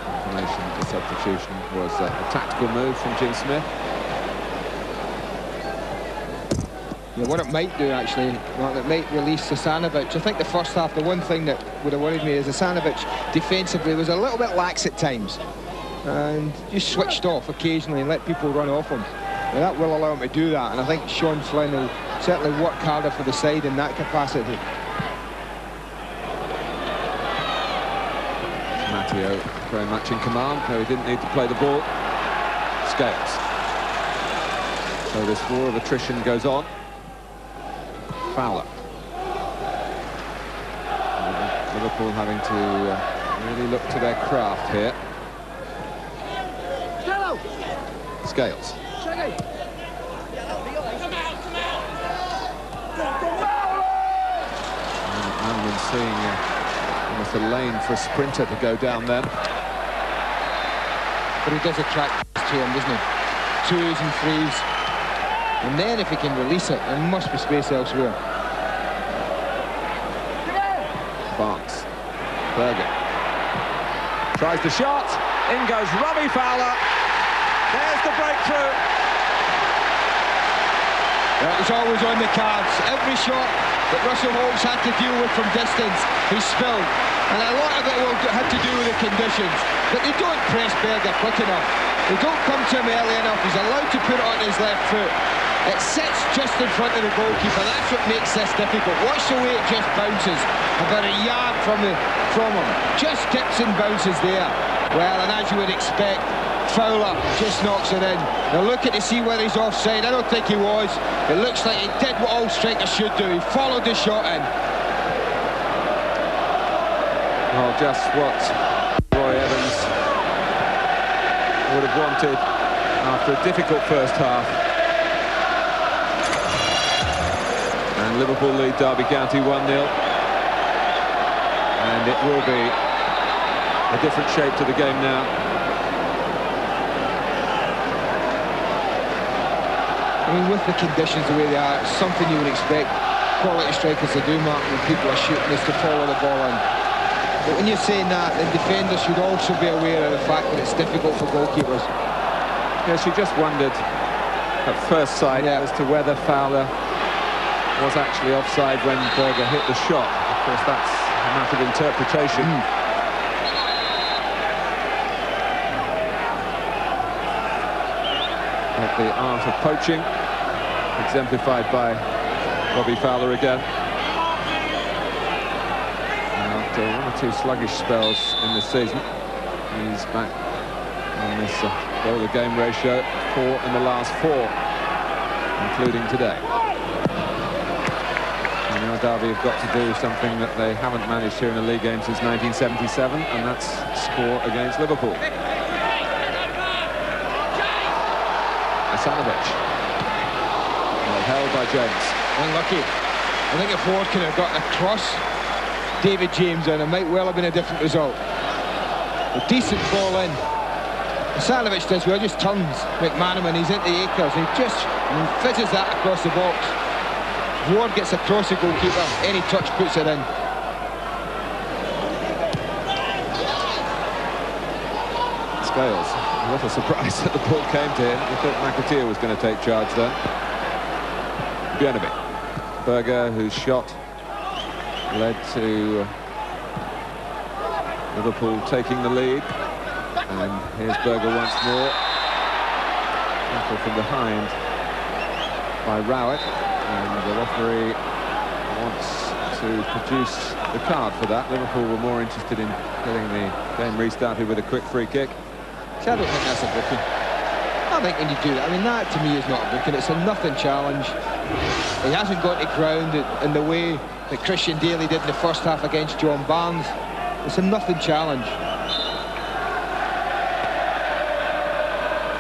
Confirmation of the substitution was a tactical move from Gene Smith. Yeah, what it might do, actually, Mark, it might release Asanović. I think the first half, the one thing that would have worried me is Asanović defensively was a little bit lax at times. And just switched off occasionally and let people run off him. And that will allow him to do that. And I think Sean Flynn will certainly work harder for the side in that capacity. Matteo very much in command, though he didn't need to play the ball. Scales. So this war of attrition goes on. Fowler. Liverpool having to really look to their craft here. Scales. McManaman seeing almost a lane for a sprinter to go down then. But he does attract to him, doesn't he? 2s and 3s. And then if he can release it, there must be space elsewhere. Barnes. Berger. Tries the shot. In goes Robbie Fowler. There's the breakthrough. That was always on the cards. Every shot that Russell Hoult's had to deal with from distance, he spilled. And a lot of it will have to do with the conditions. But they don't press Berger quick enough. They don't come to him early enough. He's allowed to put it on his left foot. It sits just in front of the goalkeeper. That's what makes this difficult. Watch the way it just bounces about a yard from him. Just dips and bounces there. Well, and as you would expect, Fowler just knocks it in. They're looking to see whether he's offside. I don't think he was. It looks like he did what all strikers should do. He followed the shot in. Well, just what Roy Evans would have wanted after a difficult first half. And Liverpool lead Derby County 1-0. And it will be a different shape to the game now. I mean, with the conditions the way they are, it's something you would expect quality strikers to do, Mark, when people are shooting, is to follow the ball in. But when you're saying that, the defenders should also be aware of the fact that it's difficult for goalkeepers. Yes, you just wondered at first sight as to whether Fowler was actually offside when Berger hit the shot. Of course, that's a matter of interpretation. At the art of poaching, exemplified by Robbie Fowler again. And after one or two sluggish spells in the season, he's back on this goal to game ratio, 4 in the last 4, including today. And now Derby have got to do something that they haven't managed here in a league game since 1977, and that's score against Liverpool. Asanović. Well held by James. Unlucky. I think if Ward could have gotten across David James, and it might well have been a different result. A decent ball in. Asanović does well, just turns McManaman, he's into the acres, he just fizzes that across the box. Ward gets across the goalkeeper, any touch puts it in. Scales, what a surprise that the ball came to him. We thought McAteer was going to take charge there. Bjørnebye. Berger, whose shot led to Liverpool taking the lead. And here's Berger once more. Tackle from behind by Rowett. And the referee wants to produce the card for that. Liverpool were more interested in getting the game restarted with a quick free kick. See, I don't think that's a booking. I think when you do that, I mean, that to me is not a booking. It's a nothing challenge. He hasn't got to ground in the way that Christian Dailly did in the first half against John Barnes. It's a nothing challenge.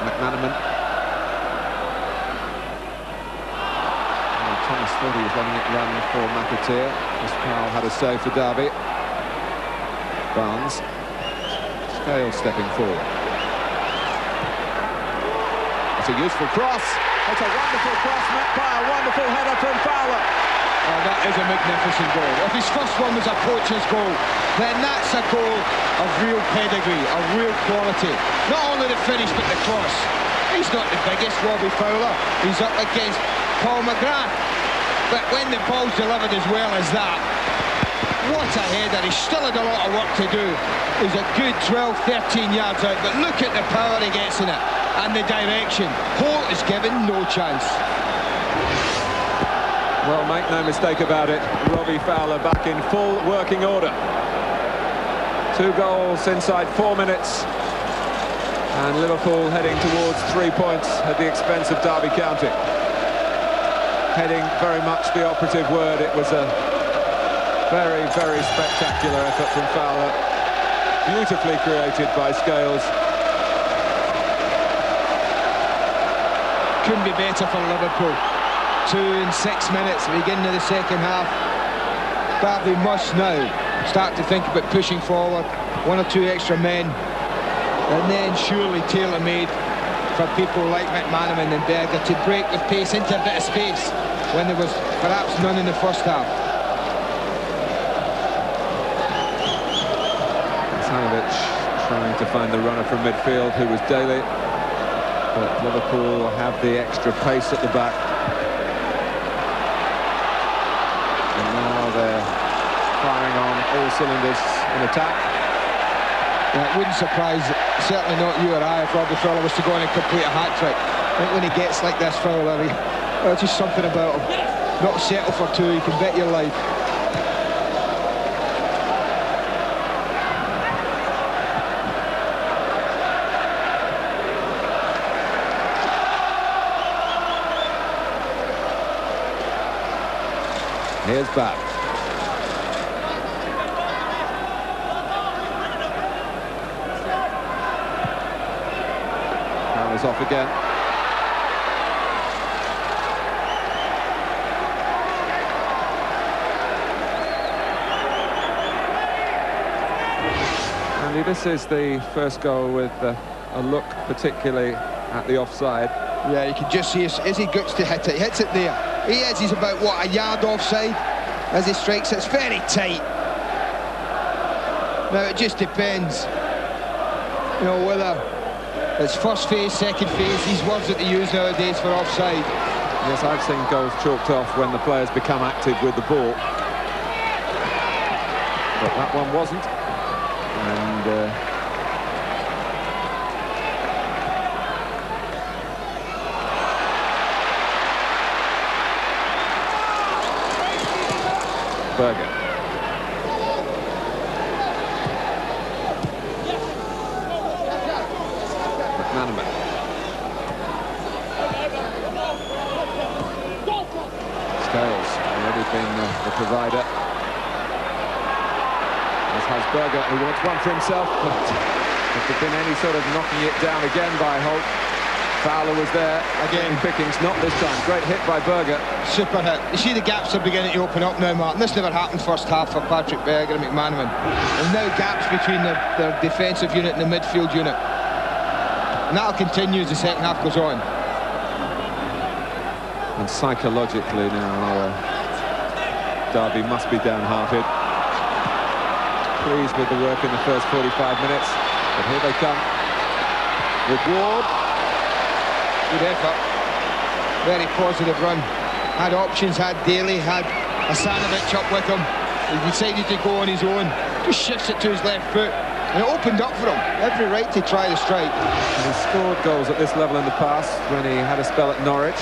McManaman. Thomas thought he was letting it run for McAteer. Powell had a save for Derby. Barnes. Scales stepping forward. It's a useful cross. It's a wonderful cross met by a wonderful header from Fowler. Oh, that is a magnificent goal. If his first one was a poacher's goal, then that's a goal of real pedigree, of real quality. Not only the finish, but the cross. He's not the biggest, Robbie Fowler. He's up against Paul McGrath. But when the ball's delivered as well as that, what a header. He's still had a lot of work to do. He's a good 12, 13 yards out, but look at the power he gets in it and the direction. Hoult is given no chance. Well, make no mistake about it, Robbie Fowler back in full working order. 2 goals inside 4 minutes, and Liverpool heading towards 3 points at the expense of Derby County. Heading, very much the operative word. It was a very, very spectacular effort from Fowler, beautifully created by Scales. Couldn't be better for Liverpool. 2 and 6 minutes, beginning of the second half. Babb must now start to think about pushing forward, 1 or 2 extra men, and then surely tailor-made for people like McManaman and Berger to break with pace into a bit of space when there was perhaps none in the first half. Asanović trying to find the runner from midfield, who was Dailly, but Liverpool have the extra pace at the back. And now they're firing on all cylinders in attack. Yeah, it wouldn't surprise, certainly not you or I, if Robbie Fowler was to go on and complete a hat-trick. I think when he gets like this, Fowler, there's just something about him. Not settle for 2, you can bet your life. Here's Babb. Fowler's off again. Andy, this is the first goal with a look particularly at the offside. Yeah, you can just see as he gets to hit it, he hits it there. He is, he's about, what, a yard offside as he strikes it. It's very tight. Now, it just depends, you know, whether it's first phase, second phase, these words that they use nowadays for offside. Yes, I've seen goals chalked off when the players become active with the ball. But that one wasn't. And Berger. McManaman. Scales already been the provider. As has Berger, who wants one for himself, but if there'd been any sort of knocking it down again by Hoult, Fowler was there. Again, pickings, not this time. Great hit by Berger. Super hit. You see the gaps are beginning to open up now, Martin. This never happened first half for Patrick Berger and McManaman. And now gaps between their defensive unit and the midfield unit. And that'll continue as the second half goes on. And psychologically now, Derby must be downhearted. Pleased with the work in the first 45 minutes. But here they come. With Ward. Good effort. Very positive run. Had options, had Dailly, had Asanović up with him. He decided to go on his own. Just shifts it to his left foot. And it opened up for him. Every right to try the strike. And he scored goals at this level in the past when he had a spell at Norwich.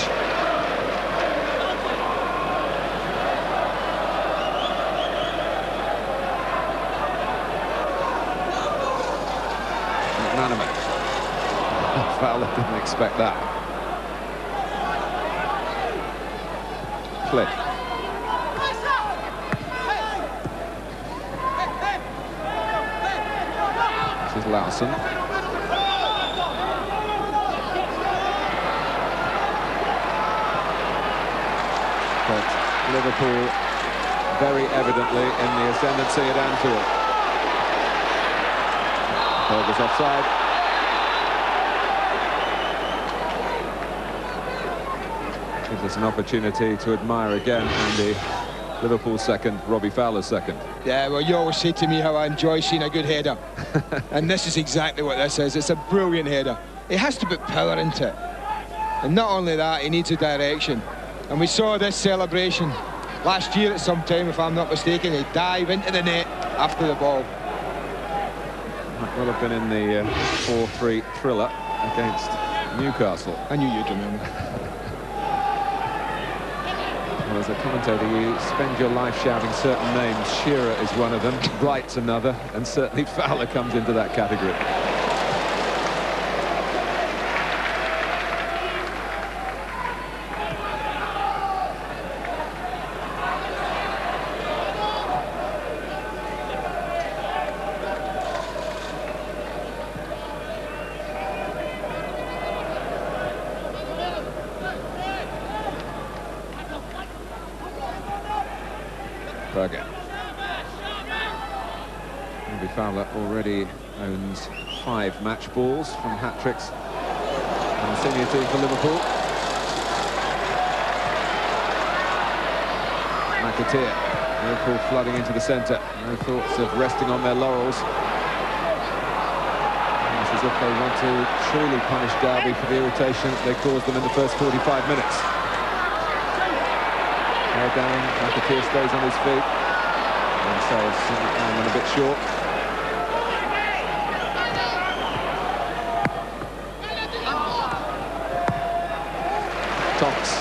McManaman. Fowler didn't expect that. Flip. This is Laursen. But Liverpool very evidently in the ascendancy at Anfield. Berger's offside. Gives us an opportunity to admire again, Andy, Liverpool's second, Robbie Fowler's second. Yeah, well, you always say to me how I enjoy seeing a good header. And this is exactly what this is. It's a brilliant header. He has to put power into it. And not only that, he needs a direction. And we saw this celebration last year at some time, if I'm not mistaken. They dive into the net after the ball. Might well have been in the 4-3 thriller against Newcastle. I knew you'd remember. Well, as a commentator, you spend your life shouting certain names. Shearer is one of them, Wright's another, and certainly Fowler comes into that category. Berger. Fowler already owns 5 match balls from hat-tricks on the senior team for Liverpool. McAteer. Liverpool flooding into the centre. No thoughts of resting on their laurels. It's as if they want to truly punish Derby for the irritation they caused them in the first 45 minutes. Down, McAteer stays on his feet and saves McManaman a bit short. Tonks.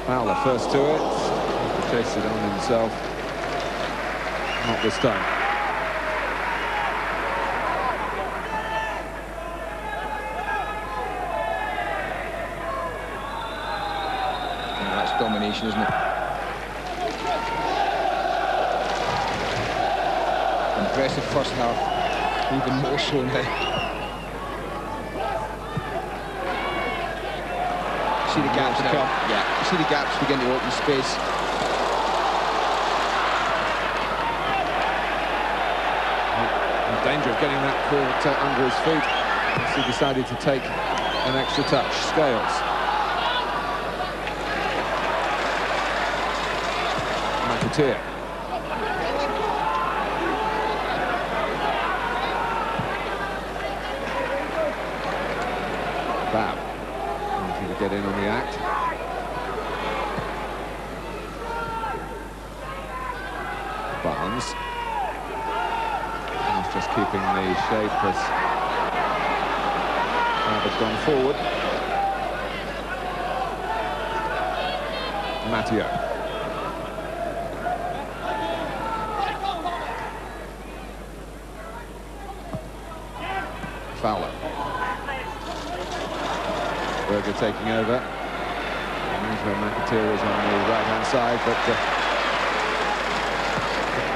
Fowler first to it. He chased it on himself. Not this time. Domination, isn't it? Impressive first half, even more so now. See the gaps now. Yeah, you see the gaps begin to open space. In danger of getting that caught under his feet. He decided to take an extra touch. Scales. McAteer. Babb wanting to get in on the act. Barnes. He's just keeping the shape as Babb has gone forward. Matteo. Fowler. Berger taking over. McAteer is on the right-hand side, but took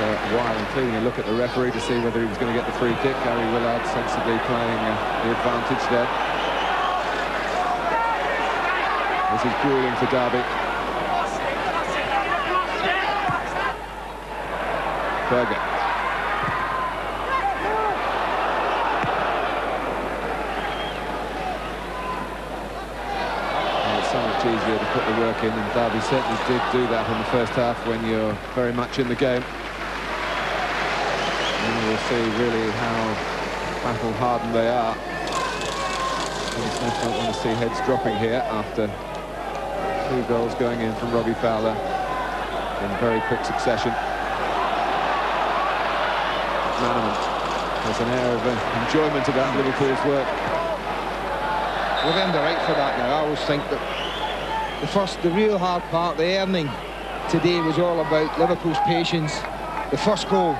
a while, including a look at the referee to see whether he was going to get the free kick. Gary Willard sensibly playing the advantage there. This is grueling for Derby. Berger. Easier to put the work in, and Derby certainly did do that in the first half when you're very much in the game. And we'll see really how battle-hardened they are. Smith don't want to see heads dropping here after 2 goals going in from Robbie Fowler in very quick succession. McManaman has an air of enjoyment about Liverpool's work. Well, then they're right for that now. I always think that the real hard part, the earning today, was all about Liverpool's patience. The first goal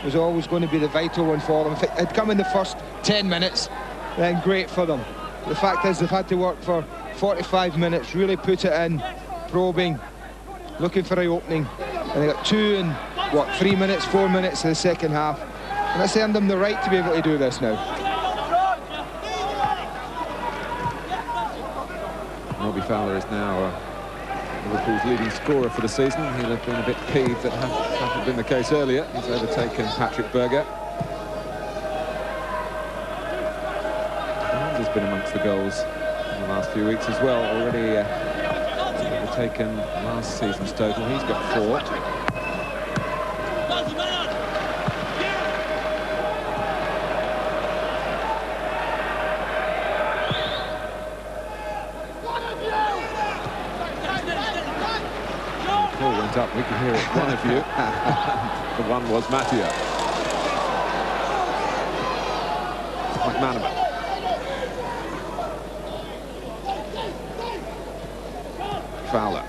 was always going to be the vital one for them. If it had come in the first 10 minutes, then great for them. The fact is they've had to work for 45 minutes, really put it in, probing, looking for an opening. And they got 2 and, 3 minutes, 4 minutes in the second half. And that's earned them the right to be able to do this now. Robbie Fowler is now Liverpool's leading scorer for the season. He'll have been a bit peeved that hadn't been the case earlier. He's overtaken Patrick Berger. And has been amongst the goals in the last few weeks as well. Already overtaken last season's total. He's got 4. call went up. We could hear it, one of you. The one was Matteo. McManaman. Fowler.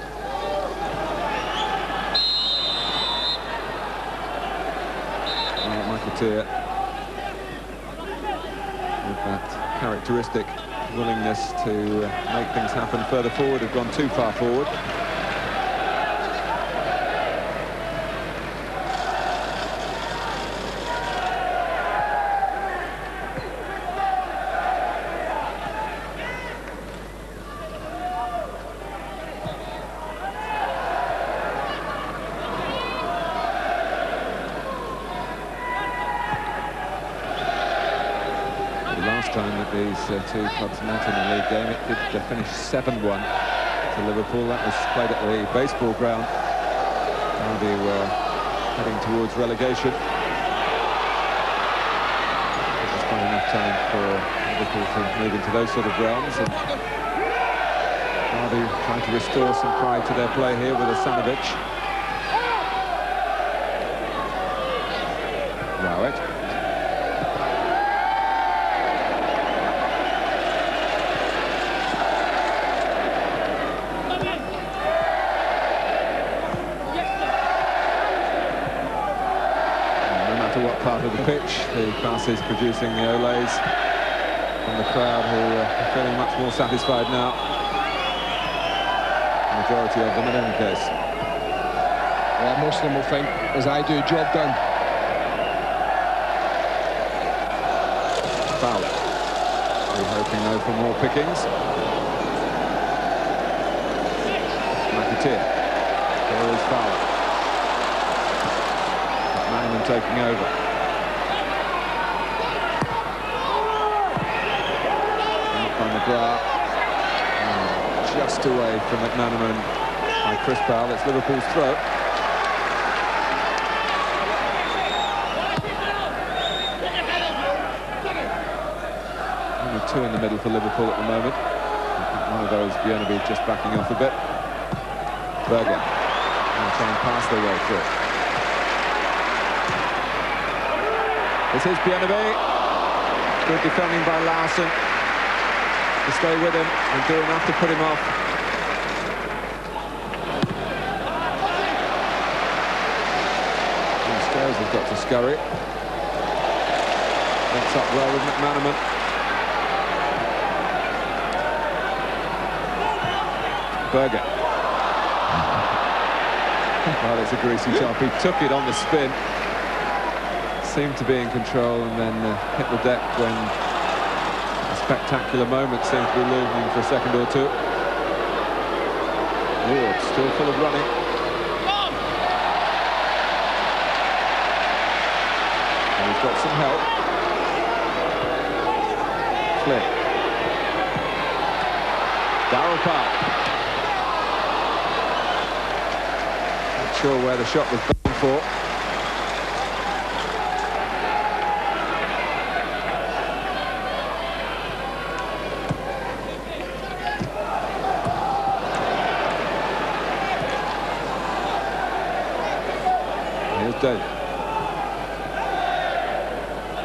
McAteer with that characteristic willingness to make things happen further forward, have gone too far forward. Time that these two clubs met in the league game, it did finish 7-1 to Liverpool. That was played at the baseball ground. Now they were heading towards relegation. There's quite enough time for Liverpool to move into those sort of realms, and Derby trying to restore some pride to their play here with Asanović. Rowett. What part of the pitch the pass is producing the olays from the crowd, who are feeling much more satisfied now. The majority of them in any case. Well, most of them will think, as I do, job done. Fowler. We're hoping though for more pickings. McAteer. There is Fowler. McManaman taking over. Out by McGrath. Just away from McManaman by Powell. It's Liverpool's throw. Only two in the middle for Liverpool at the moment. I think one of those, Bjørnebye, just backing off a bit. Berger. And try and pass their way through. This is Bjørnebye. Good defending by Laursen to stay with him and do enough to put him off. And Stairs has got to scurry. Links up well with McManaman. Berger. Well, it's a greasy top. He took it on the spin. Seemed to be in control and then hit the deck when a spectacular moment seemed to be looming for a second or two. Ward still full of running. And he's got some help. Flynn. Powell. Not sure where the shot was going for. Dailly,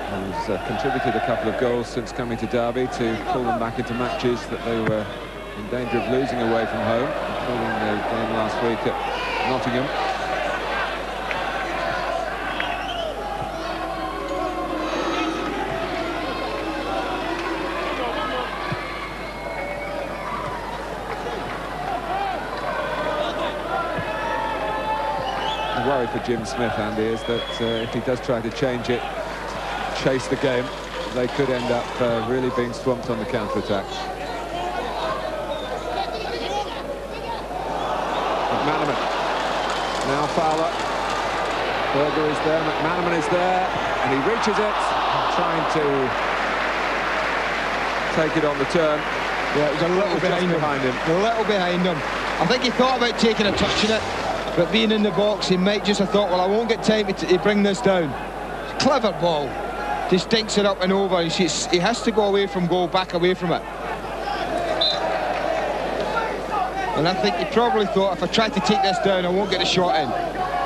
who's contributed a couple of goals since coming to Derby to pull them back into matches that they were in danger of losing away from home, including the game last week at Nottingham. Worry for Jim Smith, Andy, is that if he does try to change it, chase the game, they could end up really being swamped on the counter-attack. McManaman. Now Fowler. Berger is there, McManaman is there, and he reaches it, trying to take it on the turn. Yeah, it was a little behind him. A little behind him. I think he thought about taking a touch in it. But being in the box, he might just have thought, well, I won't get time to bring this down. Clever ball. Just dinks it up and over. He has to go away from goal, back away from it. And I think he probably thought, if I try to take this down, I won't get a shot in.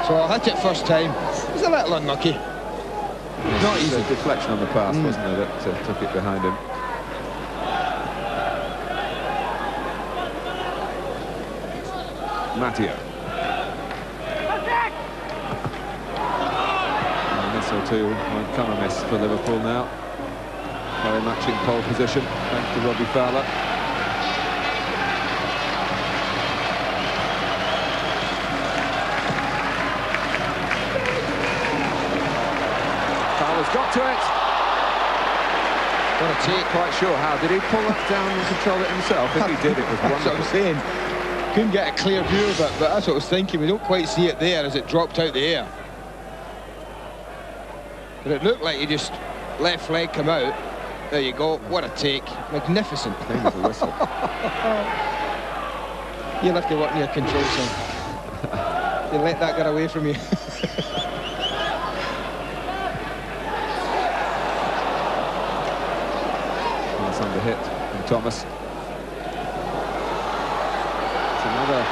So I'll hit it first time. He's a little unlucky. Yes, not easy. A deflection on the pass, wasn't there, that took it behind him. Matteo. A miss or two won't come amiss for Liverpool now. Very much in pole position, thanks to Robbie Fowler. Fowler's got to it. What a take. Quite sure how. Did he pull that down and control it himself? If he did, it was wonderful. That's what I'm saying. Couldn't get a clear view of it, but that's what I was thinking. We don't quite see it there as it dropped out the air. But it looked like he just left leg come out. There you go. What a take. Magnificent. Clean as a whistle. You'll have to work in your control, son. You let that get away from you. Pass under hit from Thomas. It's another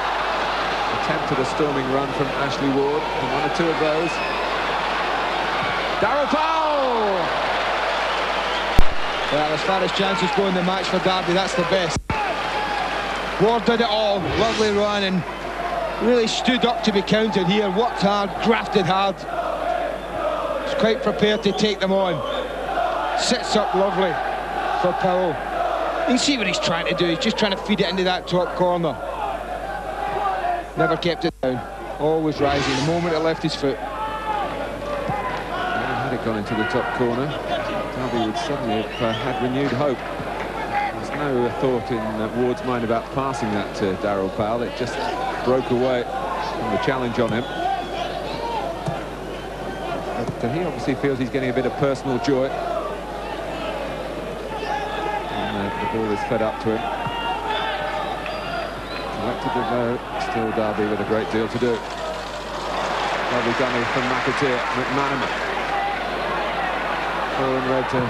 attempt at a storming run from Ashley Ward, and one or two of those. Darryl Powell! Well, as far as chances go in the match for Derby, that's the best. Ward did it all. Lovely run and really stood up to be counted here. Worked hard, grafted hard. Was quite prepared to take them on. Sits up lovely for Powell. You can see what he's trying to do. He's just trying to feed it into that top corner. Never kept it down. Always rising. The moment it left his foot. Had it gone into the top corner, Derby would suddenly have had renewed hope. There's no thought in Ward's mind about passing that to Darryl Powell. It just broke away from the challenge on him. But he obviously feels he's getting a bit of personal joy. And the ball is fed up to him. Selected to go, still Derby with a great deal to do. Lovely dummy from McAteer, McManaman. Owen red to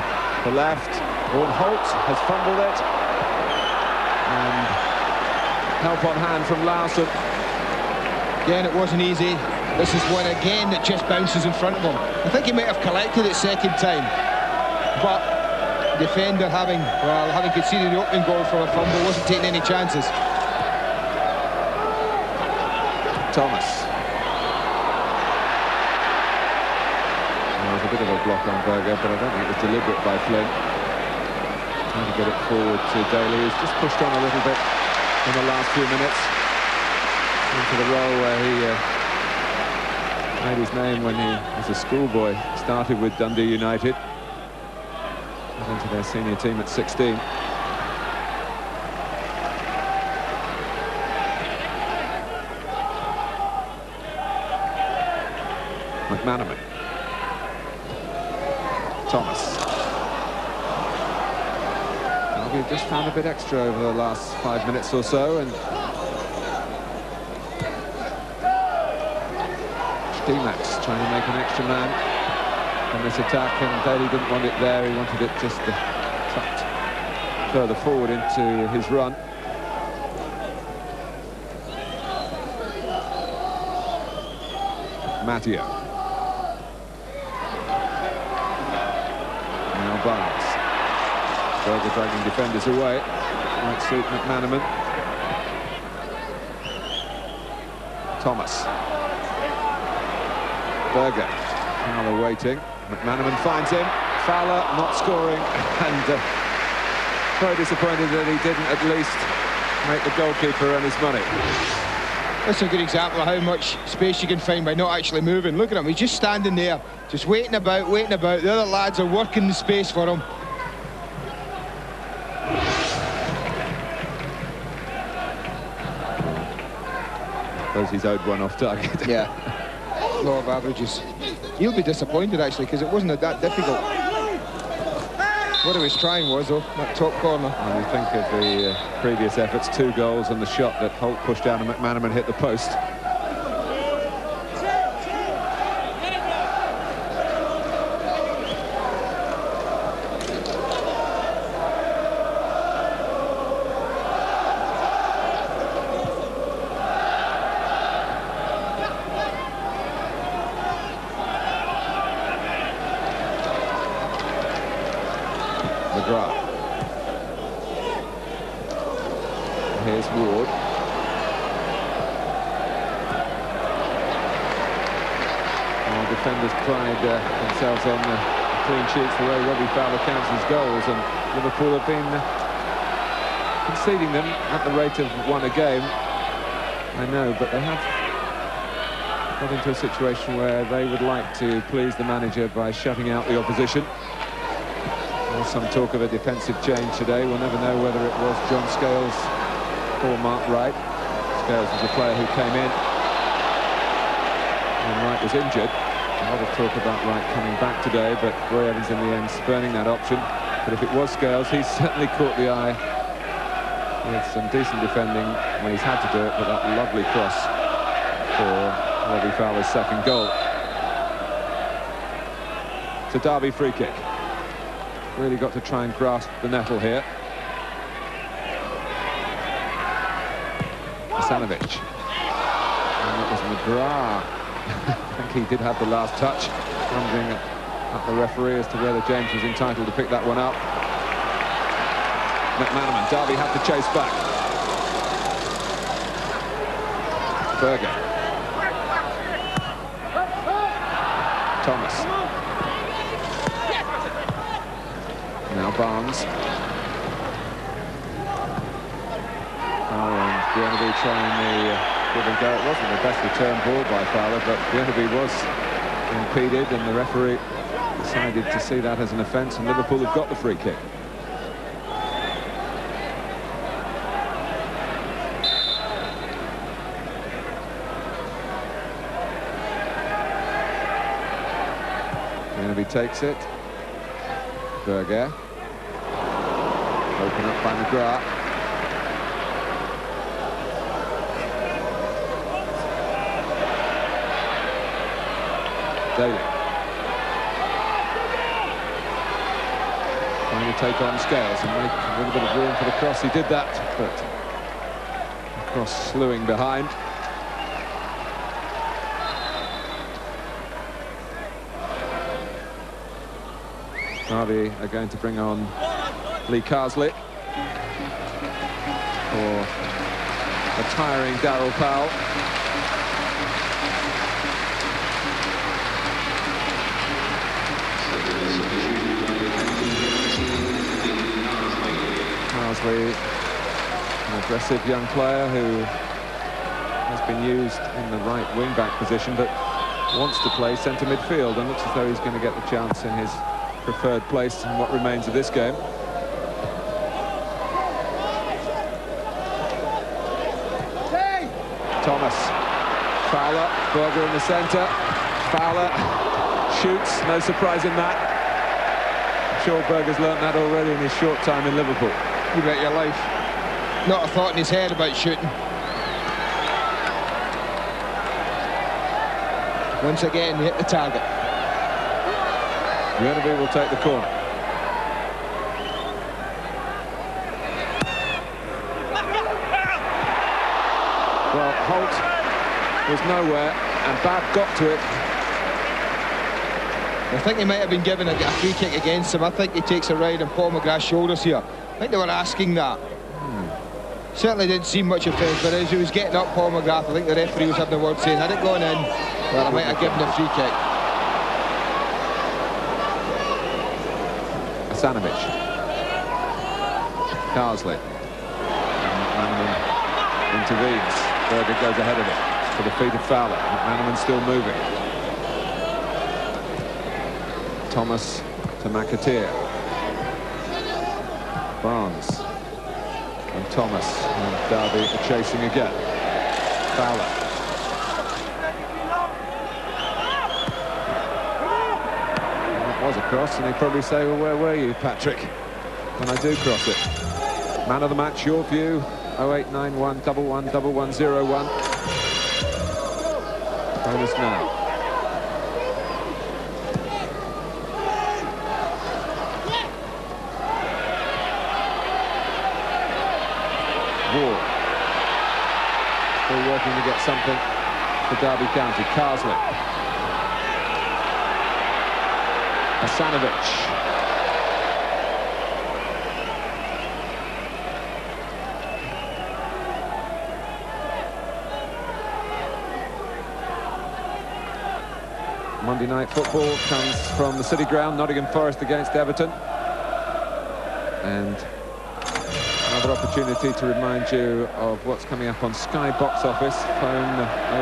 the left. Hoult has fumbled it. And help on hand from Laursen. Again, it wasn't easy. This is one again that just bounces in front of him. I think he might have collected it second time. But defender having conceded the opening goal from a fumble, wasn't taking any chances. Thomas. A bit of a block on Berger, but I don't think it was deliberate by Flynn. Trying to get it forward to Dailly, who's just pushed on a little bit in the last few minutes into the role where he made his name when he was a schoolboy. Started with Dundee United, got into their senior team at 16. McManaman. Thomas. We've just found a bit extra over the last 5 minutes or so, and Štimac trying to make an extra man on this attack, and Dailly didn't want it there. He wanted it just tucked further forward into his run. Matteo. Barnes. Berger dragging defenders away. Might suit McManaman. Thomas. Berger. Fowler waiting. McManaman finds him. Fowler not scoring. And very disappointed that he didn't at least make the goalkeeper earn his money. That's a good example of how much space you can find by not actually moving. Look at him, he's just standing there, just waiting about, waiting about. The other lads are working the space for him. Suppose he's owed one off target. Yeah, law of averages. He'll be disappointed actually, because it wasn't that difficult. What he was trying was, though, that top corner. When you think of the previous efforts, 2 goals and the shot that Hoult pushed down and McManaman hit the post. Here's Ward. Defenders pride themselves on the clean sheets the way Robbie Fowler counts his goals, and Liverpool have been conceding them at the rate of 1 a game. I know, but they have got into a situation where they would like to please the manager by shutting out the opposition. There's some talk of a defensive change today. We'll never know whether it was John Scales or Mark Wright. Scales was a player who came in when Wright was injured. A lot of talk about Wright coming back today, but Roy Evans in the end spurning that option. But if it was Scales, he's certainly caught the eye with some decent defending when he's had to do it, but that lovely cross for Robbie Fowler's second goal. It's a Derby free kick. Really got to try and grasp the nettle here. Asanović. And it was McGrath. I think he did have the last touch. Wondering at the referee as to whether James was entitled to pick that one up. McManaman. Derby had to chase back. Berger. Thomas. Now Barnes. And Bjørnebye trying the give and go. It wasn't the best return ball by Fowler, but Bjørnebye was impeded, and the referee decided to see that as an offence, and Liverpool have got the free kick. Bjørnebye takes it. Berger. Open up by McGrath. Dailly. Trying to take on Scales and make a little bit of room for the cross. He did that, but the cross slewing behind. Derby are going to bring on Lee Carsley for a tiring Darryl Powell. Carsley, an aggressive young player who has been used in the right wing-back position, but wants to play centre midfield and looks as though he's going to get the chance in his preferred place in what remains of this game. Thomas, Fowler, Berger in the centre. Fowler shoots, no surprise in that. I'm sure Berger's learnt that already in his short time in Liverpool. You bet your life. Not a thought in his head about shooting. Once again, hit the target. Bjørnebye will take the corner. Well, Hoult was nowhere, and Babb got to it. I think he might have been given a free kick against him. I think he takes a ride on Paul McGrath's shoulders here. I think they were asking that. Certainly didn't seem much offence, but as he was getting up Paul McGrath, I think the referee was having the word saying, had it gone in, well, I might have given a free kick. Asanović. Carsley. McManaman intervenes. Berger goes ahead of it to the feet of Fowler. McManaman still moving. Thomas to McAteer. Barnes and Thomas, and Derby are chasing again. Fowler. That was a cross, and he'd probably say, well, where were you, Patrick, when I do cross it? Man of the match, your view, 0891 11 1101. Bonus now. Ward. Still working to get something for Derby County. Carsley. Asanović. Monday night football comes from the City Ground, Nottingham Forest against Everton. And another opportunity to remind you of what's coming up on Sky Box Office. Phone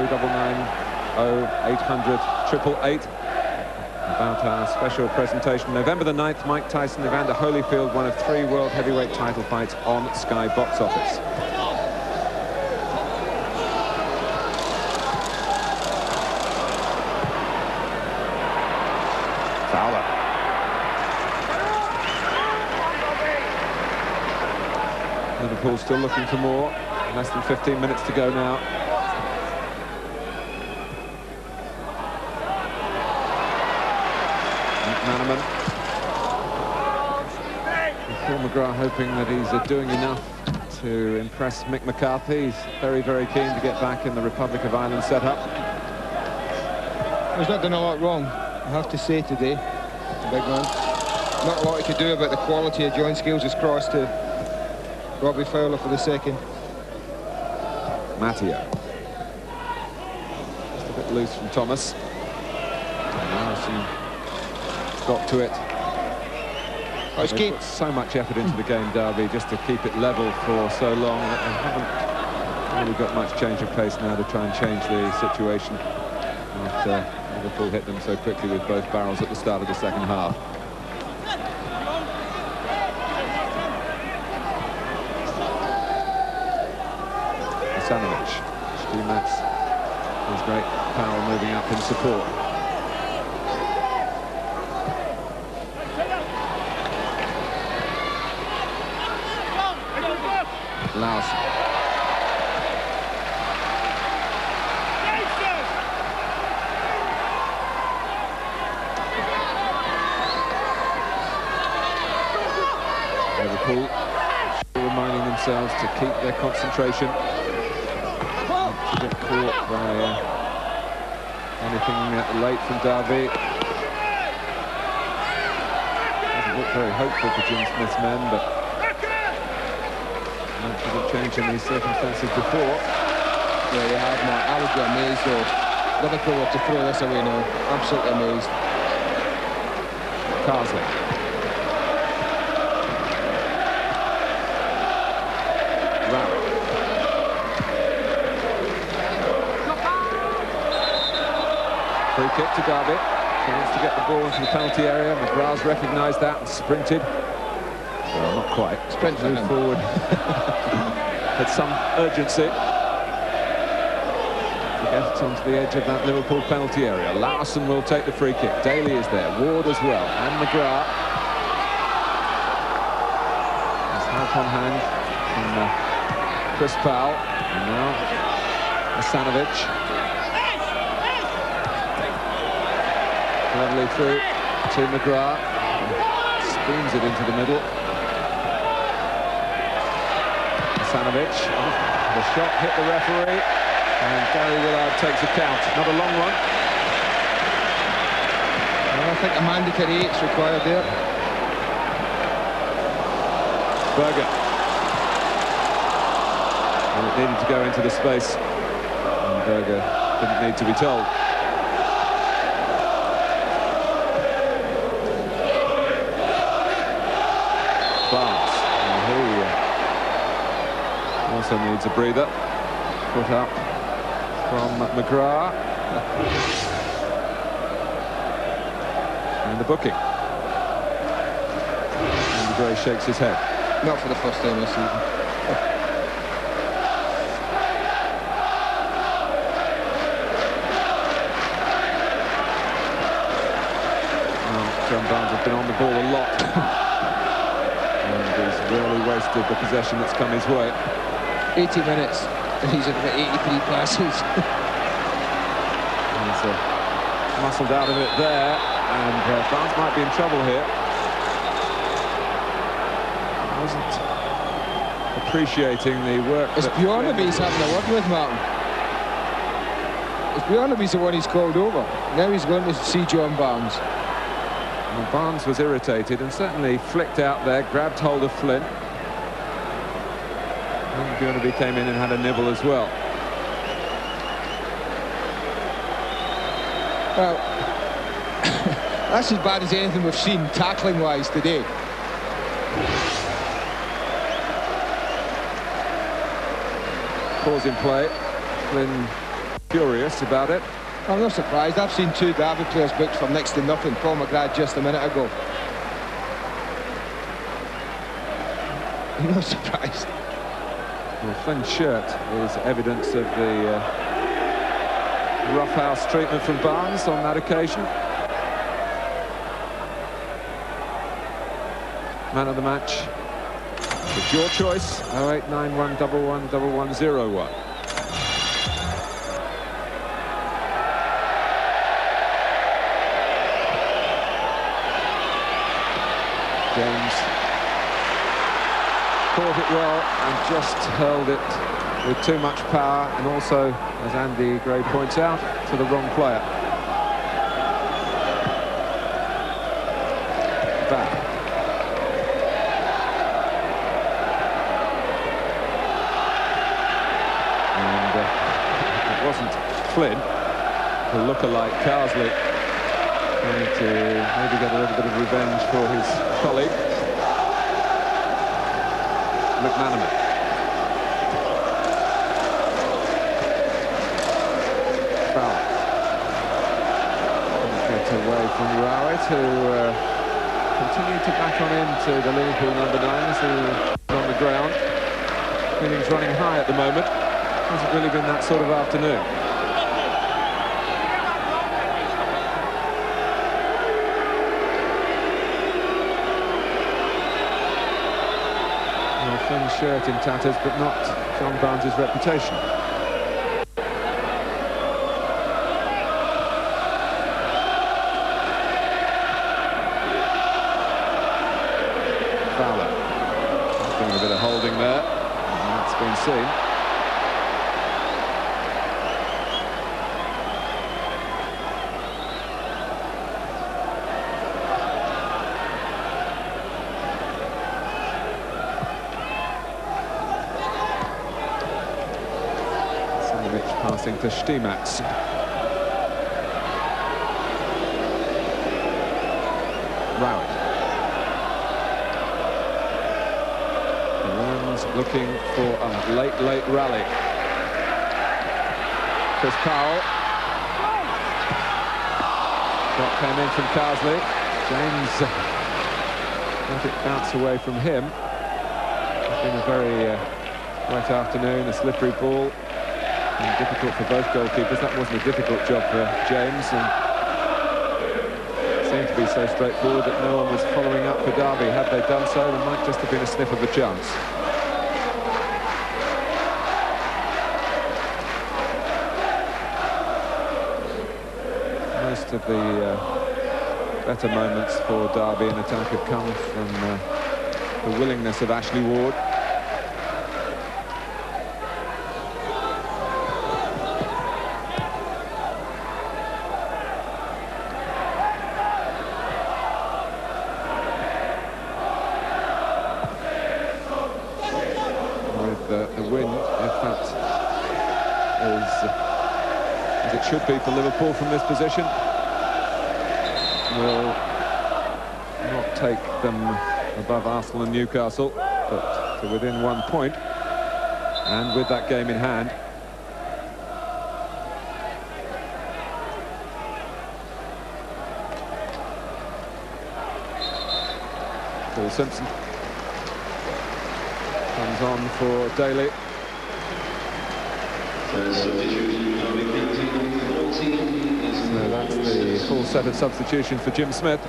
0990 800 888 about our special presentation. November the 9th, Mike Tyson, Evander Holyfield, one of 3 world heavyweight title fights on Sky Box Office. Fowler. Liverpool still looking for more. Less than 15 minutes to go now. McManaman. Paul McGrath hoping that he's doing enough to impress Mick McCarthy. He's very, very keen to get back in the Republic of Ireland setup. He's not done a lot wrong, I have to say, today, the big man. Not a lot he could do about the quality of John Scales' cross to Robbie Fowler for the second. Matteo. Just a bit loose from Thomas. Laursen got to it. They put so much effort into the game, Derby, just to keep it level for so long that they haven't really got much change of pace now to try and change the situation after Liverpool hit them so quickly with both barrels at the start of the second half. Asanović. Štimac. There's great Powell moving up in support. Laursen. Liverpool reminding themselves to keep their concentration. Not to get caught by anything late from Derby. Doesn't look very hopeful for Jim Smith's men, but hasn't changed in these circumstances before. Yeah, they have, Mark. I would be amazed though. Liverpool were to throw this away now. Absolutely amazed. Carsley. Rowett. Free kick to Derby. Chance to get the ball into the penalty area. McGrath's recognised that and sprinted. Well, not quite. Sprint moved forward. Had some urgency. To get onto the edge of that Liverpool penalty area. Laursen will take the free kick. Dailly is there. Ward as well. And McGrath. There's help on hand from Chris Powell. And now Asanović. Cleverly through to McGrath. Spoons it into the middle. Asanović. The shot hit the referee, and Gary Willard takes a count. Not a long one. Well, I think a mandatory 8's required there. Berger. And it needed to go into the space, and Berger didn't need to be told. Also needs a breather. Put up from McGrath. And the booking. And Gray shakes his head. Not for the first time this season. Well, John Barnes has been on the ball a lot. And he's really wasted the possession that's come his way. 80 minutes, and he's at about 83 passes. He's muscled out of it there, and France might be in trouble here. I wasn't appreciating the work. It's Bjørnebye's having a word with Martin. It's Bjørnebye's the one he's called over. Now he's going to see John Barnes. Well, Barnes was irritated and certainly flicked out there, grabbed hold of Flint. And Bjørnebye came in and had a nibble as well. Well, That's as bad as anything we've seen tackling-wise today. Pause in play. Flynn furious about it. I'm not surprised. I've seen 2 Derby players booked for next to nothing. Paul McGrath just a minute ago. I'm not surprised. Well, Flynn's shirt is evidence of the roughhouse treatment from Barnes on that occasion. Man of the match. It's your choice. 0891 11 1101. James caught it well and just hurled it with too much power, and also, as Andy Gray points out, to the wrong player. Babb. And it wasn't Flynn, the lookalike Carsley, trying to maybe get a little bit of revenge for his colleague. McManaman. Fowler. Get away from Rowett, who continued to back on into the Liverpool number 9s, who is on the ground. Feelings running high at the moment. Hasn't really been that sort of afternoon. Flynn's shirt in tatters, but not John Barnes' reputation. Fowler. There's been a bit of holding there, and that's been seen. Passing to Štimac. Rowett. Willems looking for a late rally. Chris Powell. Shot came in from Carsley. James let it bounce away from him. It's been a very wet afternoon, a slippery ball. And difficult for both goalkeepers. That wasn't a difficult job for James, and it seemed to be so straightforward that no one was following up for Derby. Had they done so, there might just have been a sniff of a chance. Most of the better moments for Derby in attack have come from the willingness of Ashley Ward. Should be for Liverpool from this position, will not take them above Arsenal and Newcastle, but to within 1 point, and with that game in hand. Paul Simpson comes on for Dailly. So that's the full set of substitutions for Jim Smith.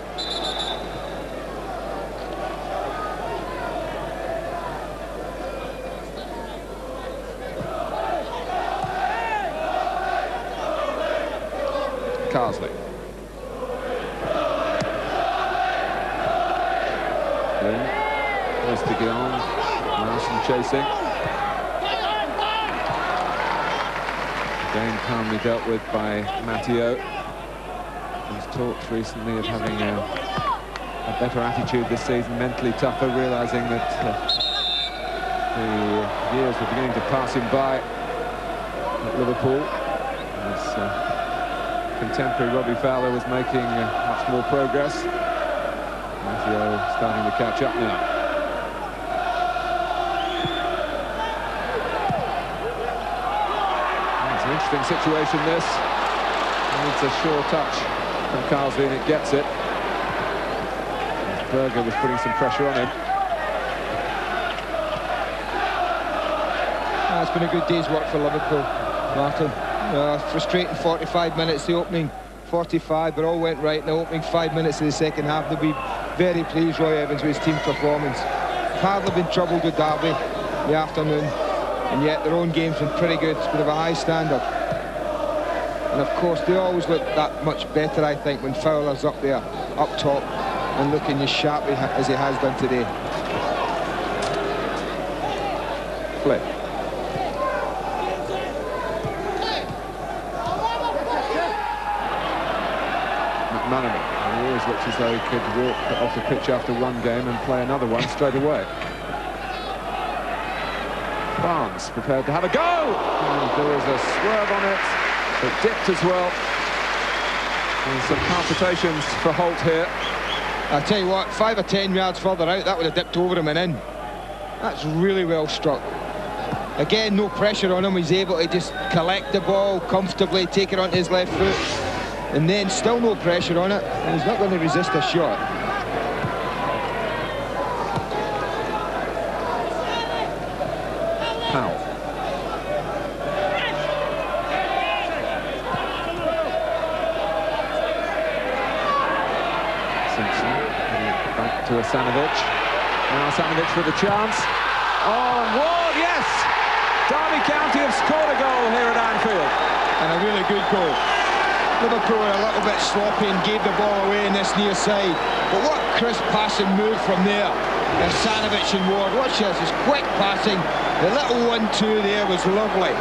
Carsley. Then goes to Guillaume. Laursen chasing. Again calmly dealt with by Matteo. He's talked recently of having a better attitude this season, mentally tougher, realising that the years were beginning to pass him by at Liverpool. As contemporary Robbie Fowler was making much more progress. Matteo starting to catch up now. It's an interesting situation, this. Needs a sure touch from Carlsley, and it gets it. Berger was putting some pressure on him. It's been a good day's work for Liverpool, Martin. Frustrating 45 minutes, the opening 45, but all went right in the opening 5 minutes of the second half. They'll be very pleased, Roy Evans, with his team's performance. Hardly been troubled with Derby in the afternoon, and yet their own game's been pretty good. It's been of a high standard. And of course, they always look that much better, I think, when Fowler's up there, up top, and looking as sharp as he has done today. Flip. McManaman, he always looks as though he could walk off the pitch after one game and play another one straight away. Barnes prepared to have a go, and there was a swerve on it, but dipped as well. And some palpitations for Hoult here. I'll tell you what, 5 or 10 yards further out, that would have dipped over him and in. That's really well struck. Again, no pressure on him. He's able to just collect the ball comfortably, take it onto his left foot, and then still no pressure on it, and he's not going to resist a shot. Powell. Back to Asanović. Now Asanović with a chance. Oh, and Ward, yes! Derby County have scored a goal here at Anfield. And a really good goal. Liverpool were a little bit sloppy and gave the ball away in this near side. But what crisp passing move from there. Asanović and Ward. Watch this, his quick passing. The little 1-2 there was lovely.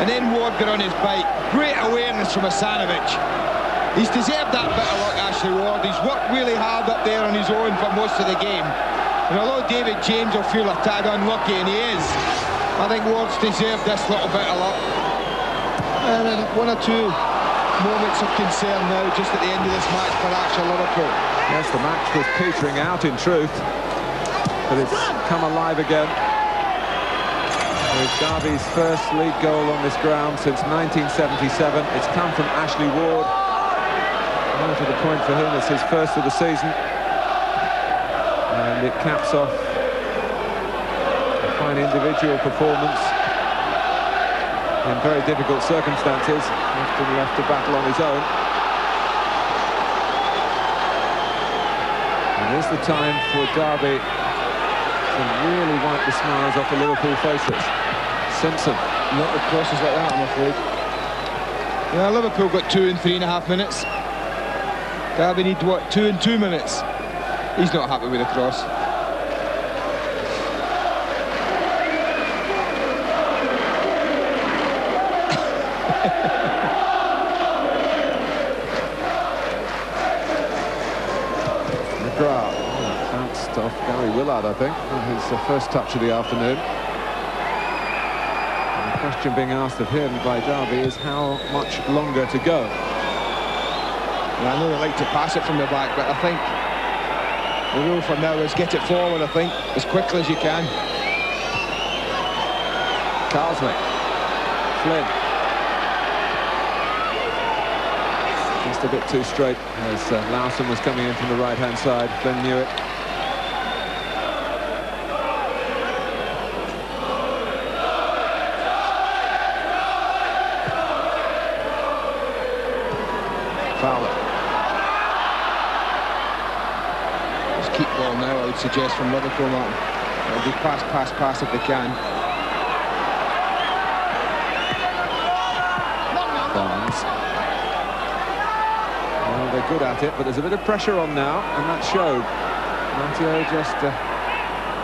And then Ward got on his bike. Great awareness from Asanović. He's deserved that bit of luck, Ashley Ward. He's worked really hard up there on his own for most of the game. And although David James will feel a tad unlucky, and he is, I think Ward's deserved this little bit of luck. And then 1 or 2 moments of concern now, just at the end of this match, perhaps for Liverpool. Yes, the match was petering out in truth, but it's come alive again. With Derby's first league goal on this ground since 1977. It's come from Ashley Ward. More to the point for him, it's his first of the season. And it caps off a fine individual performance in very difficult circumstances, often left to battle on his own. And it's the time for Derby to really wipe the smiles off the Liverpool faces. Simpson. Not with crosses like that, I'm afraid. Yeah, Liverpool got 2 in 3.5 minutes. Derby need, what, 2 in 2 minutes? He's not happy with the cross. McGrath bounced off Gary Willard, I think. His first touch of the afternoon. And the question being asked of him by Derby is how much longer to go. And I know they like to pass it from the back, but I think the rule for now is get it forward, I think, as quickly as you can. Carlsley. Flynn. Just a bit too straight as Laursen was coming in from the right-hand side. Flynn knew it. Fowler. Keep ball now, I would suggest, from Liverpool, Martin. It'll be pass if they can. Barnes. Well, they're good at it, but there's a bit of pressure on now, and that showed. Matteo just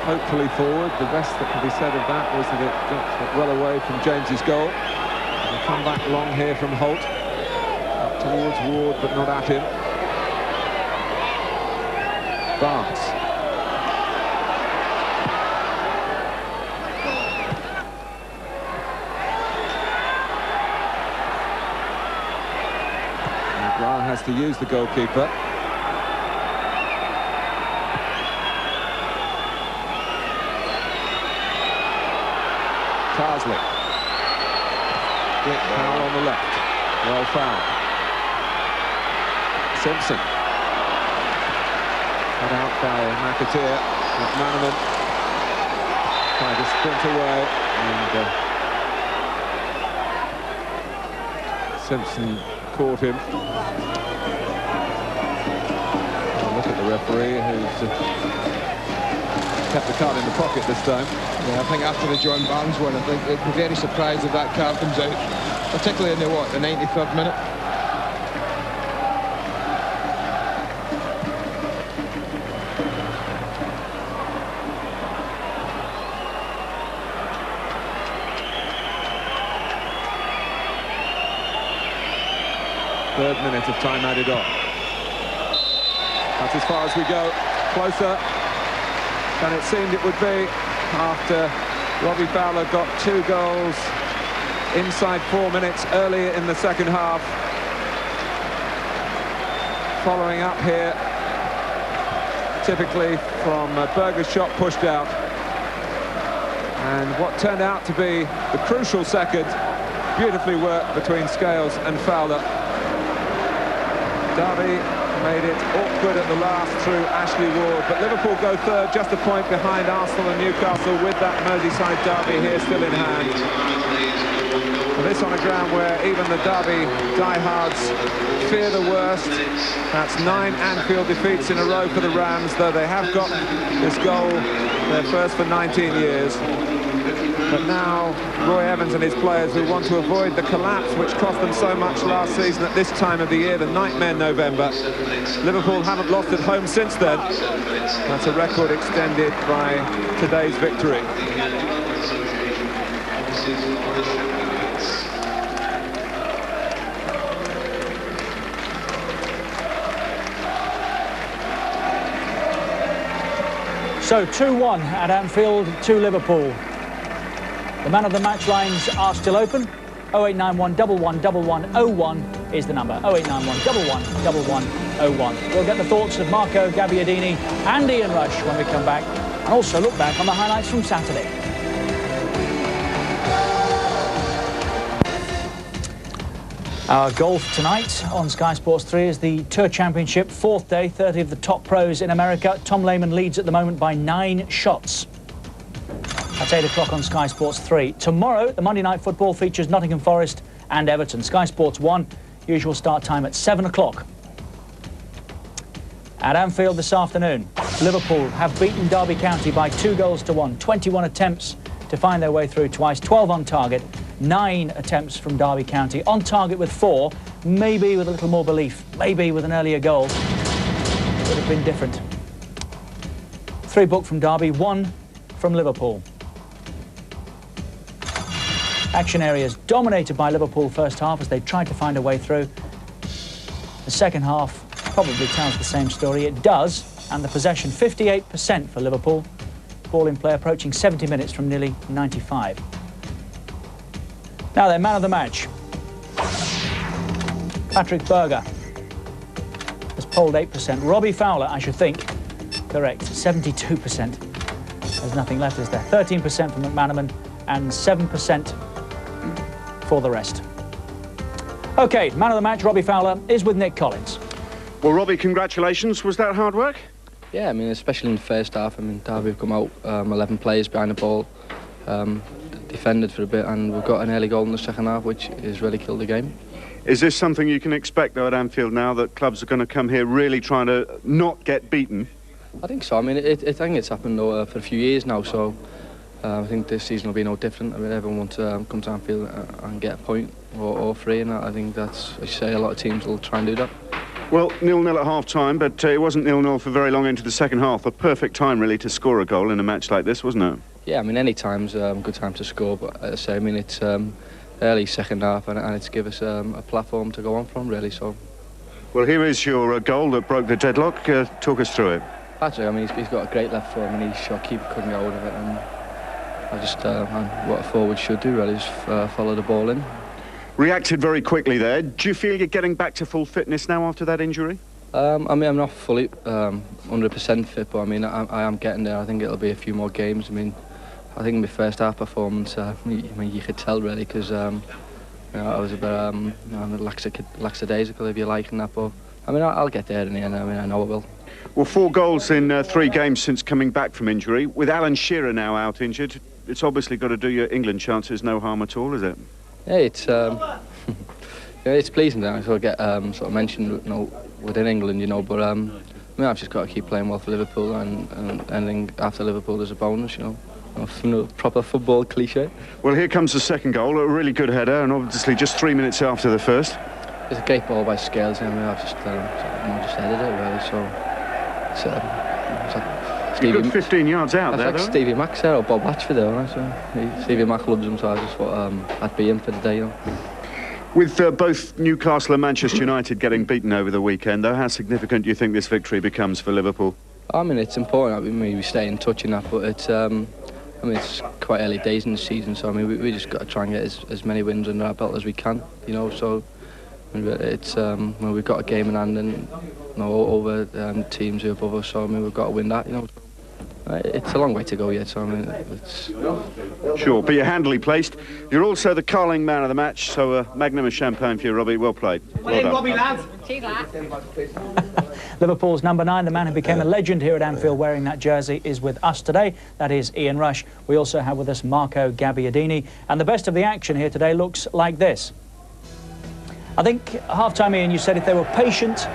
hopefully forward. The best that can be said of that was that it got well away from James's goal. And a comeback long here from Hoult. Up towards Ward, but not at him. Barnes. has to use the goalkeeper. Carsley. Powell on the left. Well fouled. Simpson. Cut out by McAteer. McManaman tried to sprint away, and Simpson caught him. Look at the referee, who's kept the card in the pocket this time. Yeah, I think after the John Barnes one, I think they'd be very surprised if that card comes out, particularly in the 93rd minute. Third minute of time added on. That's as far as we go. Closer than it seemed it would be after Robbie Fowler got 2 goals inside 4 minutes earlier in the second half. Following up here, typically from Berger's shot pushed out. And what turned out to be the crucial second, beautifully worked between Scales and Fowler. Derby made it awkward at the last through Ashley Ward, but Liverpool go third, just a point behind Arsenal and Newcastle, with that Merseyside derby here still in hand. And this on a ground where even the Derby diehards fear the worst. That's 9 Anfield defeats in a row for the Rams, though they have got this goal, their first for 19 years. But now Roy Evans and his players will want to avoid the collapse which cost them so much last season at this time of the year, the nightmare November. Liverpool haven't lost at home since then. That's a record extended by today's victory. So 2-1 at Anfield to Liverpool. The man of the match lines are still open. 0891 111101 is the number. 0891 111101. We'll get the thoughts of Marco Gabbiadini and Ian Rush when we come back, and also look back on the highlights from Saturday. Our golf tonight on Sky Sports 3 is the Tour Championship, 4th day, 30 of the top pros in America. Tom Lehman leads at the moment by 9 shots. That's 8 o'clock on Sky Sports 3. Tomorrow, the Monday Night Football features Nottingham Forest and Everton. Sky Sports 1, usual start time at 7 o'clock. At Anfield this afternoon, Liverpool have beaten Derby County by 2-1. 21 attempts to find their way through twice, 12 on target, 9 attempts from Derby County. On target with 4, maybe with a little more belief, maybe with an earlier goal. It would have been different. 3 booked from Derby, 1 from Liverpool. Action areas dominated by Liverpool first half as they tried to find a way through. The second half probably tells the same story. It does, and the possession 58% for Liverpool. Ball in play approaching 70 minutes from nearly 95. Now then, man of the match. Patrick Berger has polled 8%. Robbie Fowler, I should think, correct, 72%. There's nothing left, is there? 13% for McManaman and 7% for the rest. OK, man of the match, Robbie Fowler, is with Nick Collins. Well, Robbie, congratulations. Was that hard work? Yeah, I mean, especially in the first half. I mean, Derby have come out 11 players behind the ball, defended for a bit, and we've got an early goal in the second half, which has really killed the game. Is this something you can expect, though, at Anfield now, that clubs are going to come here really trying to not get beaten? I think so. I mean, I think it's happened for a few years now, so I think this season will be no different. I mean, everyone wants to come to Anfield and get a point or 3, and I think that's, as you say, a lot of teams will try and do that. Well, 0-0 at half-time, but it wasn't 0-0 for very long into the second half. A perfect time, really, to score a goal in a match like this, wasn't it? Yeah, I mean, any time's a good time to score, but as I say, I mean, it's early second half, and it's give us a platform to go on from, really, so. Well, here is your goal that broke the deadlock. Talk us through it. Patrick, I mean, he's got a great left foot, and his shot keeper couldn't get hold of it, and I just, what a forward should do, really, just follow the ball in. Reacted very quickly there. Do you feel you're getting back to full fitness now after that injury? I mean, I'm not fully 100% fit, but I mean, I am getting there. I think it'll be a few more games. I mean, I think my first half performance, I mean, you could tell really, because you know, I was a bit lackadaisical, if you like, and that. But I mean, I'll get there in the end. I mean, I know I will. Well, 4 goals in 3 games since coming back from injury. With Alan Shearer now out injured, it's obviously got to do your England chances no harm at all, is it? Yeah, it's yeah, it's pleasing that I sort of get sort of mentioned, you know, within England, you know. But I mean, I've just got to keep playing well for Liverpool, and anything after Liverpool is a bonus, you know. Proper football cliche. Well, here comes the second goal, a really good header, and obviously just 3 minutes after the first. It's a great ball by Scales. I mean, I've just headed it really. So it's like Stevie, good 15 yards out there, like though. Stevie Mac there, or Bob Latchford there, wasn't it? So Stevie Mac loves him, so I just thought I'd be him for the day, you know. With both Newcastle and Manchester United getting beaten over the weekend, though, how significant do you think this victory becomes for Liverpool? I mean, it's important. I mean, we stay in touch in that, but it's I mean, it's quite early days in the season, so I mean, we just got to try and get as many wins under our belt as we can, you know. So it's well, we've got a game in hand, and you know, over teams who are above us, so I mean, we've got to win that, you know. It's a long way to go yet, so I mean, it's... Sure, but you're handily placed. You're also the Carling man of the match, so magnum of champagne for you, Robbie. Well played. Well done. Robbie, lads. Liverpool's number 9, the man who became a legend here at Anfield wearing that jersey, is with us today. That is Ian Rush. We also have with us Marco Gabbiadini. And the best of the action here today looks like this. I think half-time, Ian, you said if they were patient...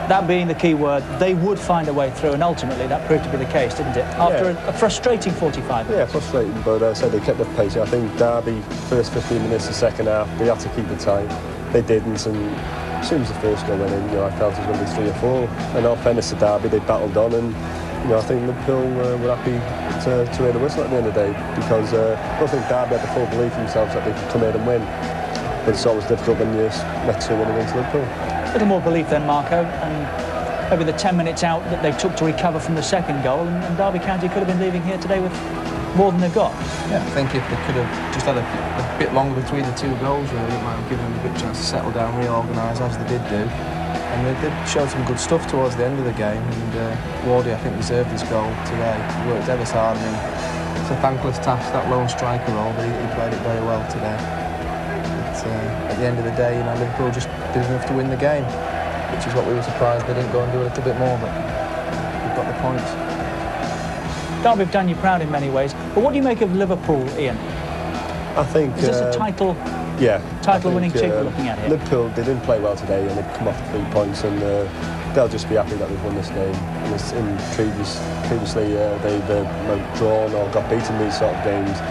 That being the key word, they would find a way through, and ultimately that proved to be the case, didn't it? After a frustrating 45 minutes. Yeah, frustrating, but I said they kept the pace. I think Derby, first 15 minutes, the second half, they had to keep the time. They didn't, and as soon as the first goal went in, you know, I felt it was going to be 3 or 4. And all fairness to Derby, they battled on, and you know, I think Liverpool were happy to hear the whistle at the end of the day, because I don't think Derby had the full belief in themselves that they could come here and win. But it's always difficult when you met 2-1 against Liverpool. A little more belief then, Marco, and maybe the 10 minutes out that they took to recover from the second goal, and Derby County could have been leaving here today with more than they've got. Yeah, I think if they could have just had a bit longer between the 2 goals, really, it might have given them a good chance to settle down, reorganise, as they did do. And they did show some good stuff towards the end of the game, and Wardy, I think, deserved his goal today. He worked ever so hard. I mean, it's a thankless task, that lone striker role, but he played it very well today. At the end of the day, you know, Liverpool just did enough to win the game, which is what we were surprised they didn't go and do a little bit more, but we've got the points. Derby have done you proud in many ways, but what do you make of Liverpool, Ian? I think... Is this a title-winning team we're looking at here? Liverpool, they didn't play well today, and they've come off 3 points, and they'll just be happy that they've won this game. Previously, they've drawn or got beaten in these sort of games.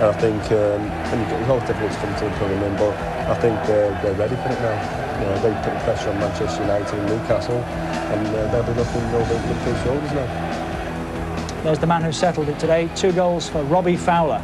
And I think it's always difficult to come to Liverpool and win, but I think they're ready for it now. You know, they put the pressure on Manchester United and Newcastle, and they'll be looking over Liverpool's shoulders now. There's the man who settled it today. 2 goals for Robbie Fowler.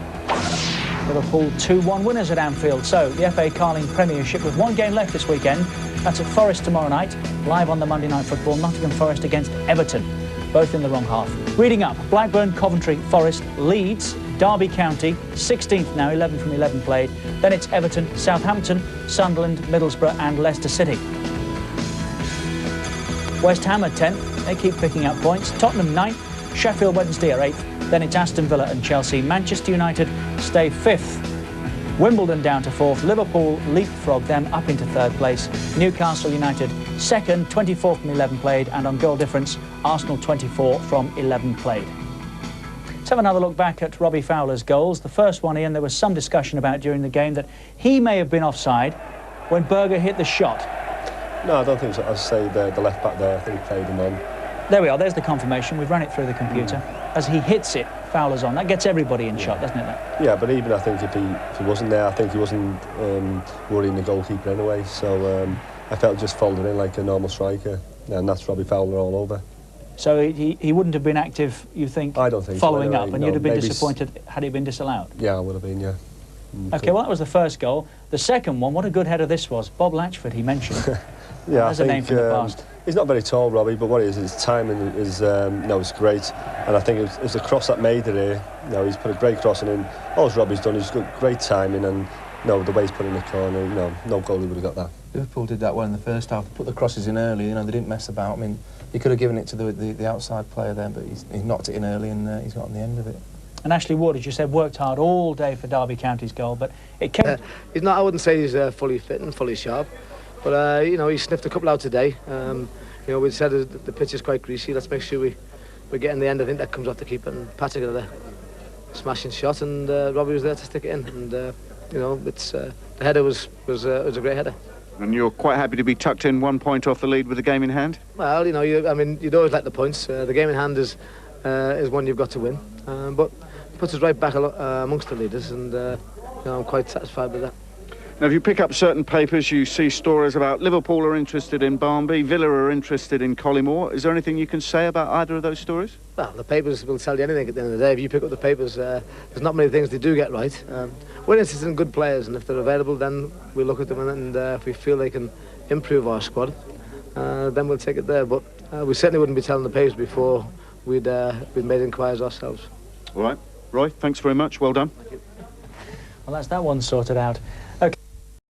Liverpool 2-1 winners at Anfield. So the FA Carling Premiership with 1 game left this weekend. That's at Forest tomorrow night. Live on the Monday Night Football, Nottingham Forest against Everton. Both in the wrong half. Reading up, Blackburn, Coventry, Forest, Leeds, Derby County, 16th now, 11 from 11 played. Then it's Everton, Southampton, Sunderland, Middlesbrough and Leicester City. West Ham at 10th, they keep picking up points. Tottenham 9th, Sheffield Wednesday are 8th. Then it's Aston Villa and Chelsea. Manchester United stay 5th. Wimbledon down to 4th. Liverpool leapfrog them up into 3rd place. Newcastle United 2nd, 24 from 11 played. And on goal difference, Arsenal 24 from 11 played. Let's have another look back at Robbie Fowler's goals. The first one, Ian, there was some discussion about during the game that he may have been offside when Berger hit the shot. No, I don't think so. I'd say the left back there, I think he played him on. There we are, there's the confirmation. We've run it through the computer. As he hits it, Fowler's on. That gets everybody in shot, doesn't it? That? Yeah, but even I think if he wasn't there, I think he wasn't worrying the goalkeeper anyway. So I felt just folded in like a normal striker, and that's Robbie Fowler all over. So he wouldn't have been active, you think, I don't think following so, up, and you'd have been disappointed had he been disallowed? Yeah, I would have been, yeah. OK, well, that was the first goal. The second one, what a good header this was. Bob Latchford, he mentioned. Yeah, There's a name from the past. He's not very tall, Robbie, but what it is, his timing is, it's great. And I think it was a cross that made it here. You know, he's put a great crossing in. All Robbie's done, he's got great timing, and no, the way he's put in the corner, no goalie would have got that. Liverpool did that well in the first half. Put the crosses in early. You know, they didn't mess about. I mean, he could have given it to the outside player there, but he knocked it in early and he's got on the end of it. And Ashley Wood, as you said, worked hard all day for Derby County's goal, but it kept... he's not. I wouldn't say he's fully fit and fully sharp, but you know, he sniffed a couple out today. You know, we said the pitch is quite greasy. Let's make sure we get in the end. I think that comes off the keeper, and Patrick got a smashing shot, and Robbie was there to stick it in. And you know, it's the header was a great header. And you're quite happy to be tucked in 1 point off the lead with the game in hand? Well, you know, I mean, you'd always like the points. The game in hand is one you've got to win, but it puts us right back amongst the leaders, and you know, I'm quite satisfied with that. Now, if you pick up certain papers, you see stories about Liverpool are interested in Barnby, Villa are interested in Collymore. Is there anything you can say about either of those stories? Well, the papers will tell you anything at the end of the day. If you pick up the papers, there's not many things they do get right. We're interested in good players, and if they're available, then we look at them, and if we feel they can improve our squad, then we'll take it there. But we certainly wouldn't be telling the papers before we'd made inquiries ourselves. All right. Roy, thanks very much. Well done. Well, that's that one sorted out. OK.